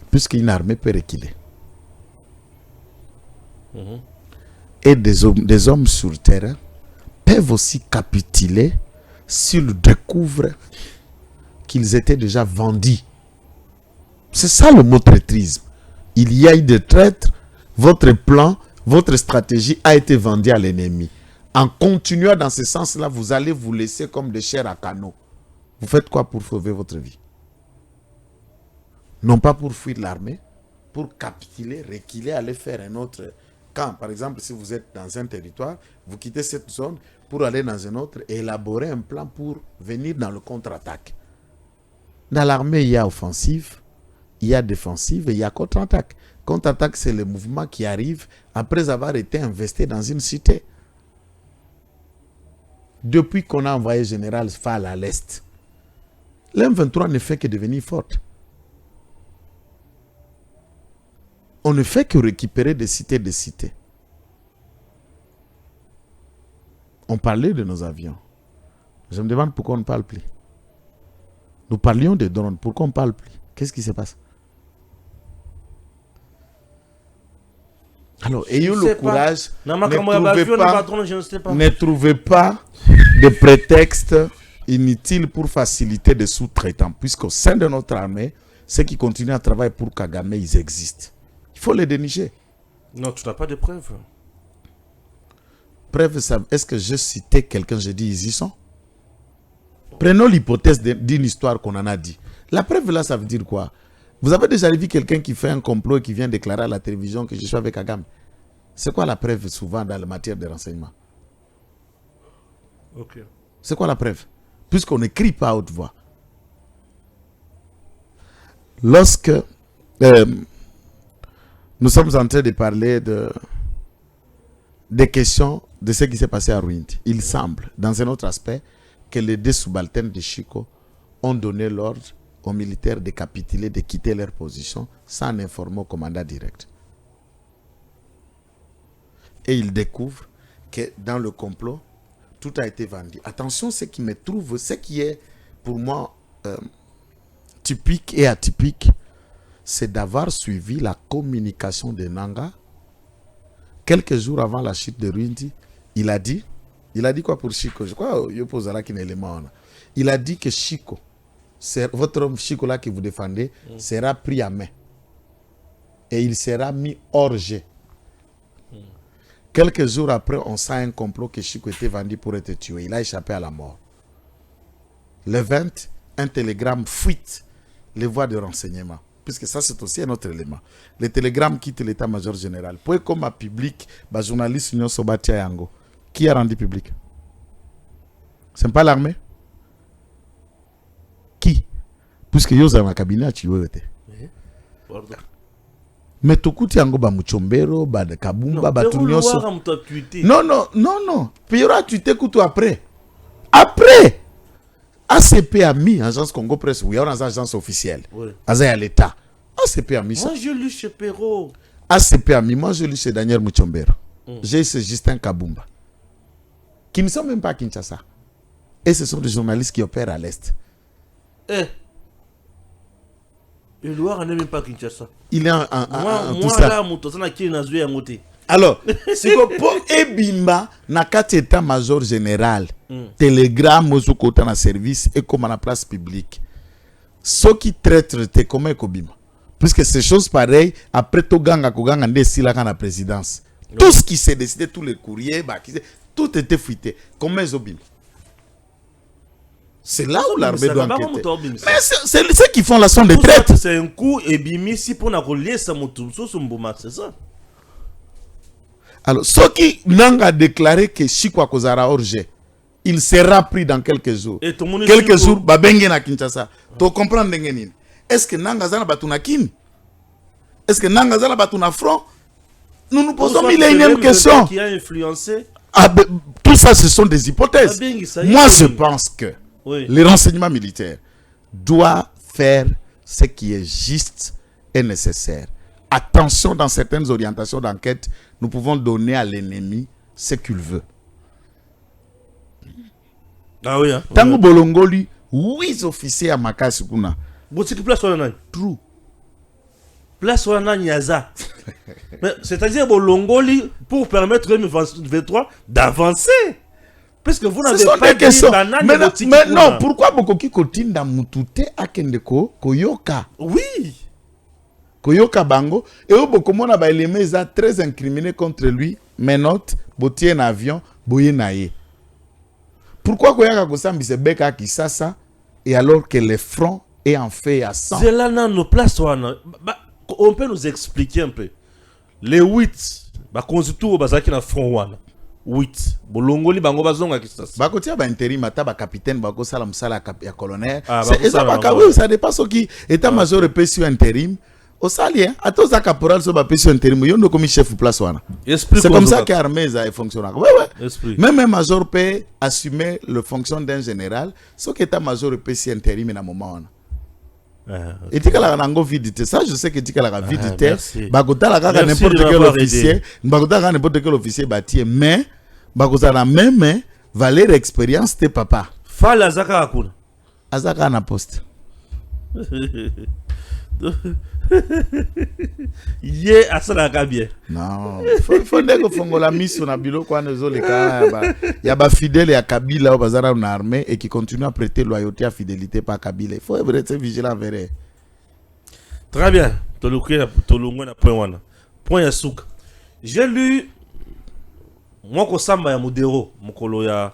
Puisqu'une armée peut reculer. Et des hommes sur le terrain peuvent aussi capituler s'ils découvrent qu'ils étaient déjà vendus. C'est ça le mot traîtrisme. Il y a eu des traîtres, votre plan, votre stratégie a été vendue à l'ennemi. En continuant dans ce sens-là, vous allez vous laisser comme des chairs à canot. Vous faites quoi pour sauver votre vie? Non pas pour fuir l'armée, pour capituler, reculer, aller faire un autre camp. Par exemple, si vous êtes dans un territoire, vous quittez cette zone pour aller dans un autre et élaborer un plan pour venir dans le contre-attaque. Dans l'armée, il y a offensive, il y a défensive et il y a contre-attaque. Contre-attaque, c'est le mouvement qui arrive après avoir été investi dans une cité. Depuis qu'on a envoyé Général Fall à l'Est, l'M23 ne fait que devenir forte. On ne fait que récupérer des cités. On parlait de nos avions. Je me demande pourquoi on ne parle plus. Nous parlions de drones. Pourquoi on ne parle plus? Qu'est-ce qui se passe? Alors, ayons le courage. Ne trouvez pas de prétexte inutile pour faciliter des sous-traitants. Puisqu'au sein de notre armée, ceux qui continuent à travailler pour Kagame, ils existent. Il faut les dénicher. Non, tu n'as pas de preuves. Preuve, est-ce que je citais quelqu'un, j'ai dit ils y sont? Prenons l'hypothèse d'une histoire qu'on en a dit. La preuve là, ça veut dire quoi? Vous avez déjà vu quelqu'un qui fait un complot et qui vient déclarer à la télévision que je suis avec Kagame? C'est quoi la preuve souvent dans la matière de renseignement? Ok. C'est quoi la preuve? Puisqu'on n'écrit pas à haute voix. Lorsque nous sommes en train de parler des questions de ce qui s'est passé à Ruindi, il semble, dans un autre aspect, que les deux subalternes de Chico ont donné l'ordre aux militaires de capituler, de quitter leur position sans informer au commandant direct. Et ils découvrent que dans le complot, tout a été vendu. Attention, ce qui me trouve, ce qui est pour moi typique et atypique, c'est d'avoir suivi la communication de Nanga. Quelques jours avant la chute de Ruindi, il a dit quoi pour Chico? Je crois qu'il pose là qu'il élément. Il a dit que Chico, votre homme Chico là que vous défendez, sera pris à main. Et il sera mis hors jeu. Quelques jours après, on sent un complot que Chico était vendu pour être tué. Il a échappé à la mort. Le 20, un télégramme fuite les voies de renseignement. Puisque ça, c'est aussi un autre élément. Le télégramme quitte l'état-major général. Pour comme à public, le journaliste Union Sobatia Yango. Qui a rendu public? Ce n'est pas l'armée? Qui? Puisque yo dans le cabinet, tu veux être. Mais tout coup, Yango ba Muchombero, ba de Kabumba, ba Tunyoso. Non. Pira, tu t'écoutes après. Après! ACP a mis, agence Congo Presse, oui, on a une agence officielle. Oui. À l'État. ACP a mis ça. Moi, je lis chez Perrault. ACP a mis, moi, je lis chez Daniel Muchombero. J'ai chez Justin Kabumba. Qui ne sont même pas à Kinshasa. Et ce sont des journalistes qui opèrent à l'Est. Le Loire n'est même pas à Kinshasa. Il est en tout ça. Alors, si vous pouvez Ebimba, nakati état-major général, télégramme aux côtés de service et comme à la place publique. Ce qui traite comment Kobima. Puisque ces choses pareilles, après tout ganga koganga ndesi la kana présidence. Tout ce qui s'est décidé, tous les courriers, tout était fuité. Comment Zobim? C'est là où l'armée doit enquêter. Mais c'est ceux qui font la son de traite. C'est un coup et bimi si pour la relier ça c'est ça. Alors, ce qui n'a déclaré que Chikwa Kozara Orge, il sera pris dans quelques jours. Quelques jours, Babenge na Kinshasa. Tu comprends Dengenine? Est-ce que Nanga Zana Batuna Kin? Est-ce que Nanga Zana Batuna Front? Nous nous posons mille et une questions. Qui a influencé? Tout ça, ce sont des hypothèses. Moi, je pense que les renseignements militaires doivent faire ce qui est juste et nécessaire. Attention, dans certaines orientations d'enquête, nous pouvons donner à l'ennemi ce qu'il veut. Ah oui, hein? Tango Bolongoli, 8 officiers à Makasukuna. Boutique place sur la True. Place sur la Nyaza. C'est-à-dire Bolongoli pour permettre M23 d'avancer. Parce que vous n'avez pas dit banane. Mais non, pourquoi Bokoki Kotinda Mutute Akendeko Koyoka? Oui. Koyoka Bango. Et au Bokomona Baïlemeza très incriminé contre lui. Menotte, Botier un avion, Boye Naye. Pourquoi Koyaka Kosambi se beka Kisasa et alors que le front est en fait à 100? C'est là dans nos places. On peut nous expliquer un peu. Les 8, constituent bazaki na front 8. Bolongoli bango bazonga Kisasa. Bakotia ba intérim ata ba capitaine bako sala musala ya colonel. Ça dépasse qui état-major epesi intérim. Au salien, à tous les caporaux sont pas intérim, ils ont comme chef place wana. C'est comme ça que l'armée ça fonctionne. Ouais. Même un major peut assumer le fonction d'un général, ce qui est un major peut s'y intérim à un moment. Et tu as la vidité, ça je sais que tu as la vidité. Bagota la n'importe quel officier, bagota n'importe quel officier bâti, mais bagota la même valeur expérience de papa. Fal azaka akuna. Azaka na poste. Yé asalaka bien. Non, faut que fongola mission na bilo kwa nezo le ka ya ba fidèle ya Kabila au bazara na armée et qui continue à prêter loyauté à fidélité par Kabila. Il faut être vigilant vers. Très bien. Tolungwe na point wana. Point ya souka. J'ai lu Moko Samba ya Modero, mokolo ya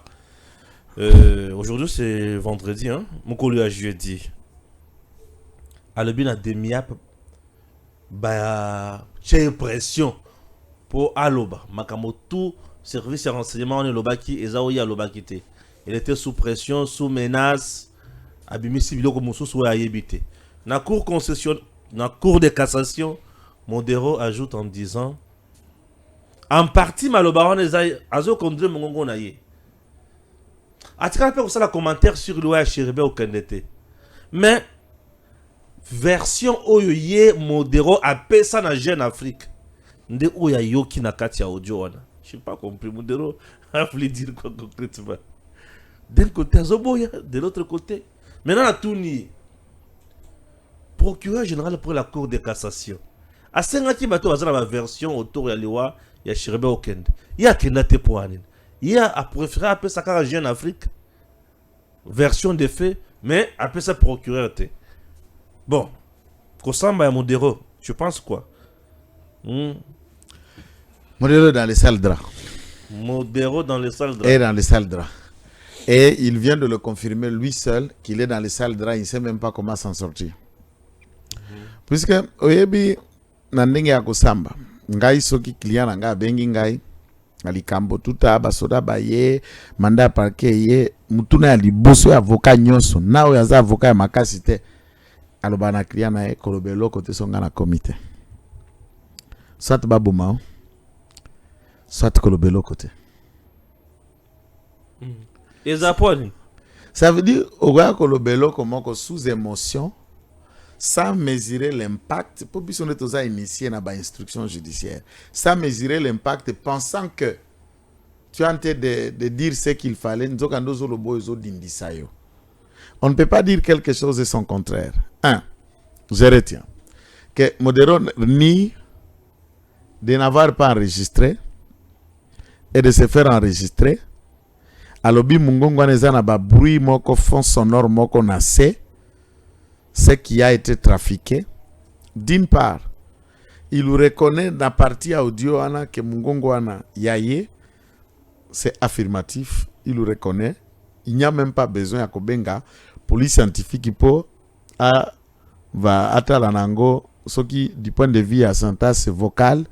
aujourd'hui c'est vendredi hein, mokolo ya jeudi. Alobina demiap ba j'ai pression pour aloba makamotu service de renseignement on lobaki ezaoyi alobakite. Il était sous pression, sous menace, abimisi biloko mususu ya yebite. Na cour concession, na cour de cassation, Modero ajoute en disant en partie malobaron ezai azo kondre mongongo na ye. Atika pe ko sala commentaire sur le Chiribe au Kendete. Mais version oyoye Modero appelle ça na Jeune Afrique. Nde oya yoki na kati ya audio wana. Je n'ai pas compris. Modero a voulu dire quoi concrètement. D'un côté azoboya, de l'autre côté. Maintenant la tourni. Procureur général pour la cour de cassation. A sengaki bato bazana ma version autour ya liwa ya Chiribe au Kende. Il y a Kendate pour anin. Il y a préféré appeler ça car Jeune Afrique. Version des faits, mais appeler ça procureur. Bon, Kosamba et Modero, tu penses quoi? Modero dans les salles de drap. Modero dans les salles de drap. Et dans les salles de drap. Et il vient de le confirmer lui seul qu'il est dans les salles de drap. Il ne sait même pas comment s'en sortir. Puisque, oyebi, nandenge ya Kosamba, ngai soki client nga bengi ngai, alikambo tuta basoda baye, manda parquet ye, mutuna ya liboso ya avocat nyonso, na oyo aza avocat ya makasi te. Aloba na client na ye kolobelo kote songa na comité. Soit babuma, soit kolobelo kote. Ça veut dire oga kolobelo komoko sous émotion, sans mesurer l'impact, pour que nous soyons initiés dans l'instruction judiciaire, sans mesurer l'impact, pensant que tu es en train de dire ce qu'il fallait, on ne peut pas dire quelque chose et son contraire. Je retiens que Modero nie de n'avoir pas enregistré et de se faire enregistrer. Alobi mungongo nezana ba bruit moko fond sonore moko nase. Ce qui a été trafiqué, d'une part, il reconnaît dans la partie audio que Mungongo ana yaye, c'est affirmatif, il le reconnaît. Il n'y a même pas besoin de Kobenga, police scientifique pour va atalanango, ce qui du point de vue à syntaxe vocale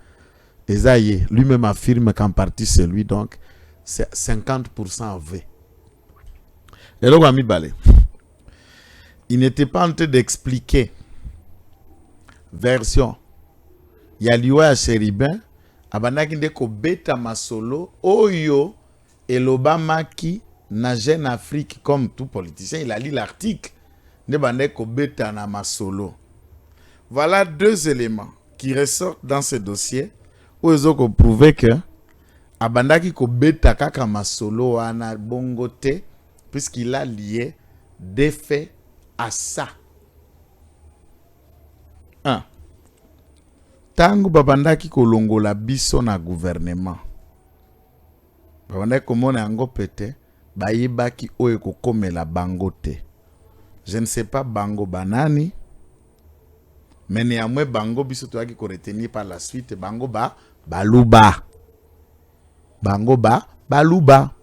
Esaïe lui-même affirme qu'en partie c'est lui, donc c'est 50% V. Et donc, Ami Balé, il n'était pas en train d'expliquer version. Il y a lieu à Chéribin, abandaki ndeko beta masolo, oyo, et l'Obama qui na Jeune Afrique, comme tout politicien, il a lu l'article, ne bandeko beta na masolo. Voilà deux éléments qui ressortent dans ce dossier, où ils ont prouvé que abandaki ko beta kaka masolo wana bongote, puisqu'il a lié des faits à ça. 1. Tango babandaki kolongola biso na gouvernement. Babandaki komona yango pete, bayebaki oyo kokomela bango te. Je ne sais pas bango banani, mais néanmoins bango biso toaki ko retenir par la suite bango baluba. Bango baluba.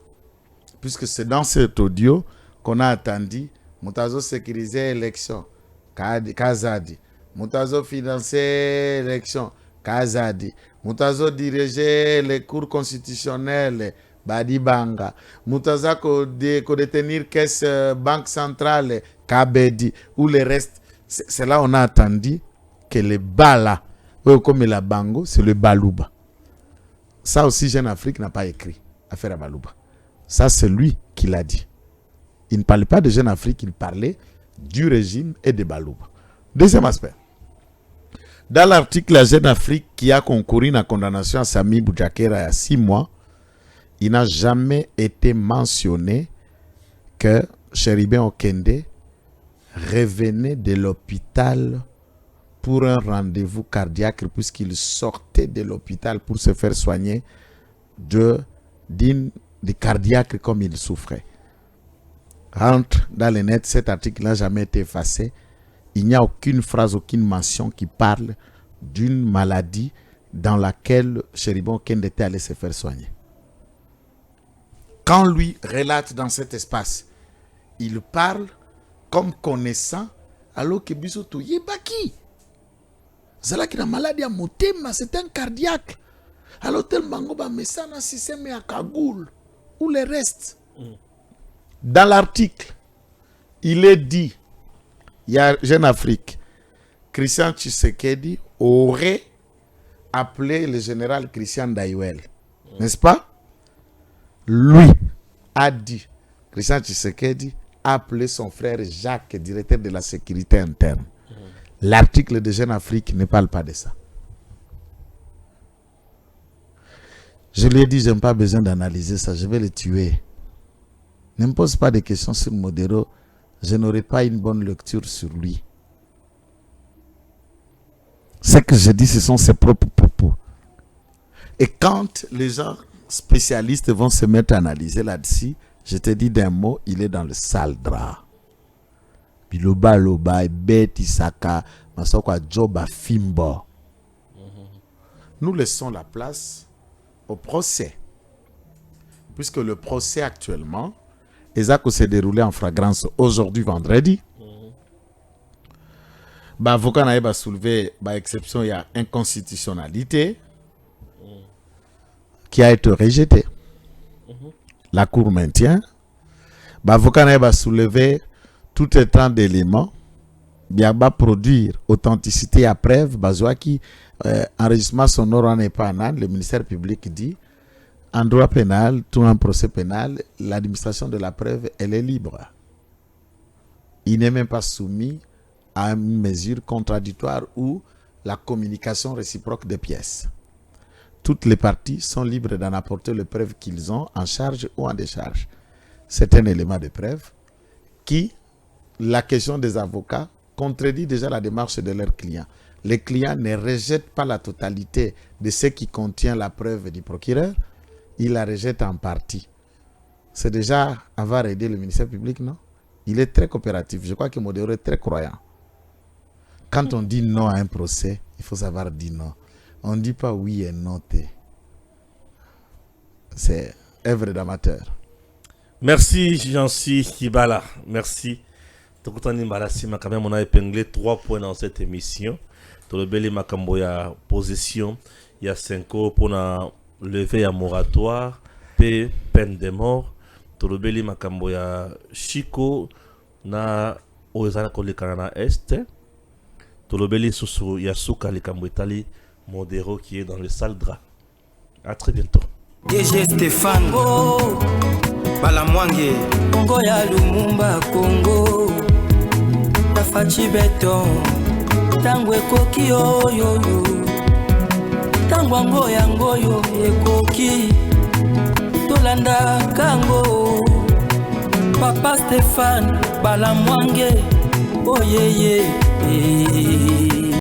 Puisque c'est dans cet audio qu'on a attendu Moutazo sécuriser l'élection, Kazadi. Moutazo financer l'élection, Kazadi. Moutazo diriger les cours constitutionnels, Badibanga. Moutazo ko détenir caisse banque centrale, Kabedi. Ou le reste, c'est là on a attendu que le bala, comme la bango, c'est le balouba. Ça aussi, Jeune Afrique n'a pas écrit, affaire à balouba. Ça, c'est lui qui l'a dit. Il ne parlait pas de Jeune Afrique, il parlait du régime et de Balouba. Deuxième aspect. Dans l'article La Jeune Afrique qui a concouru à la condamnation à Sami Boujakera il y a 6 mois, il n'a jamais été mentionné que Chéribin Okende revenait de l'hôpital pour un rendez-vous cardiaque puisqu'il sortait de l'hôpital pour se faire soigner de cardiaque comme il souffrait. Rentre dans les nets, cet article n'a jamais été effacé. Il n'y a aucune phrase, aucune mention qui parle d'une maladie dans laquelle Chéribin Okende était allé se faire soigner. Quand lui relate dans cet espace, il parle comme connaissant alors que Bisoto Yebaki. C'est là qu'il a maladie à motema, c'est un cardiaque. Alors tel Bangoba Messana Sisseme à Kagoul ou le reste. Dans l'article, il est dit, il y a Jeune Afrique, Christian Tshisekedi aurait appelé le général Christian Dayuel. N'est-ce pas? Lui a dit, Christian Tshisekedi a appelé son frère Jacques, directeur de la sécurité interne. L'article de Jeune Afrique ne parle pas de ça. Je lui ai dit, je n'ai pas besoin d'analyser ça, je vais le tuer. Ne me pose pas de questions sur Modero, je n'aurai pas une bonne lecture sur lui. Ce que je dis, ce sont ses propres propos. Et quand les gens spécialistes vont se mettre à analyser là-dessus, je te dis d'un mot, il est dans le sale drap. Biloba loba, beti saka, masokwa joba fimbo. Nous laissons la place au procès. Puisque le procès actuellement, Ezako s'est déroulé en flagrance aujourd'hui, vendredi. Avocat n'a soulevé, exception, il y a inconstitutionnalité qui a été rejetée. La Cour maintient. Avocat n'a soulevé tout étant d'éléments. Biaba produire authenticité à preuve. Bazouaki, enregistrement sonore n'est pas un an. Le ministère public dit. En droit pénal, tout un procès pénal, l'administration de la preuve, elle est libre. Il n'est même pas soumis à une mesure contradictoire ou la communication réciproque des pièces. Toutes les parties sont libres d'en apporter les preuves qu'ils ont en charge ou en décharge. C'est un élément de preuve qui, la question des avocats, contredit déjà la démarche de leurs clients. Les clients ne rejettent pas la totalité de ce qui contient la preuve du procureur, il la rejette en partie. C'est déjà avoir aidé le ministère public, non? Il est très coopératif. Je crois que Modero est très croyant. Quand on dit non à un procès, il faut savoir dire non. On ne dit pas oui et non. C'est œuvre d'amateur. Merci Jancy Kibala. Merci. Quand même, on a épinglé 3 points dans cette émission. Dans le bel Makamboya position. ya 5 ans pour na lever ya moratoire pe peine de mort tolobeli makambo ya Chico na ozana kolekana na est tolobeli susu ya suka likambo etali Modero qui est dans le sale drap. À très bientôt. DG Stéphane Balamwange Congo ya Lumumba Congo Tafachi Beton Tango ekoki oyo Tango ngoyo ekoki Tolanda kango Papa Stéphane Balamwange Oh yeah yeah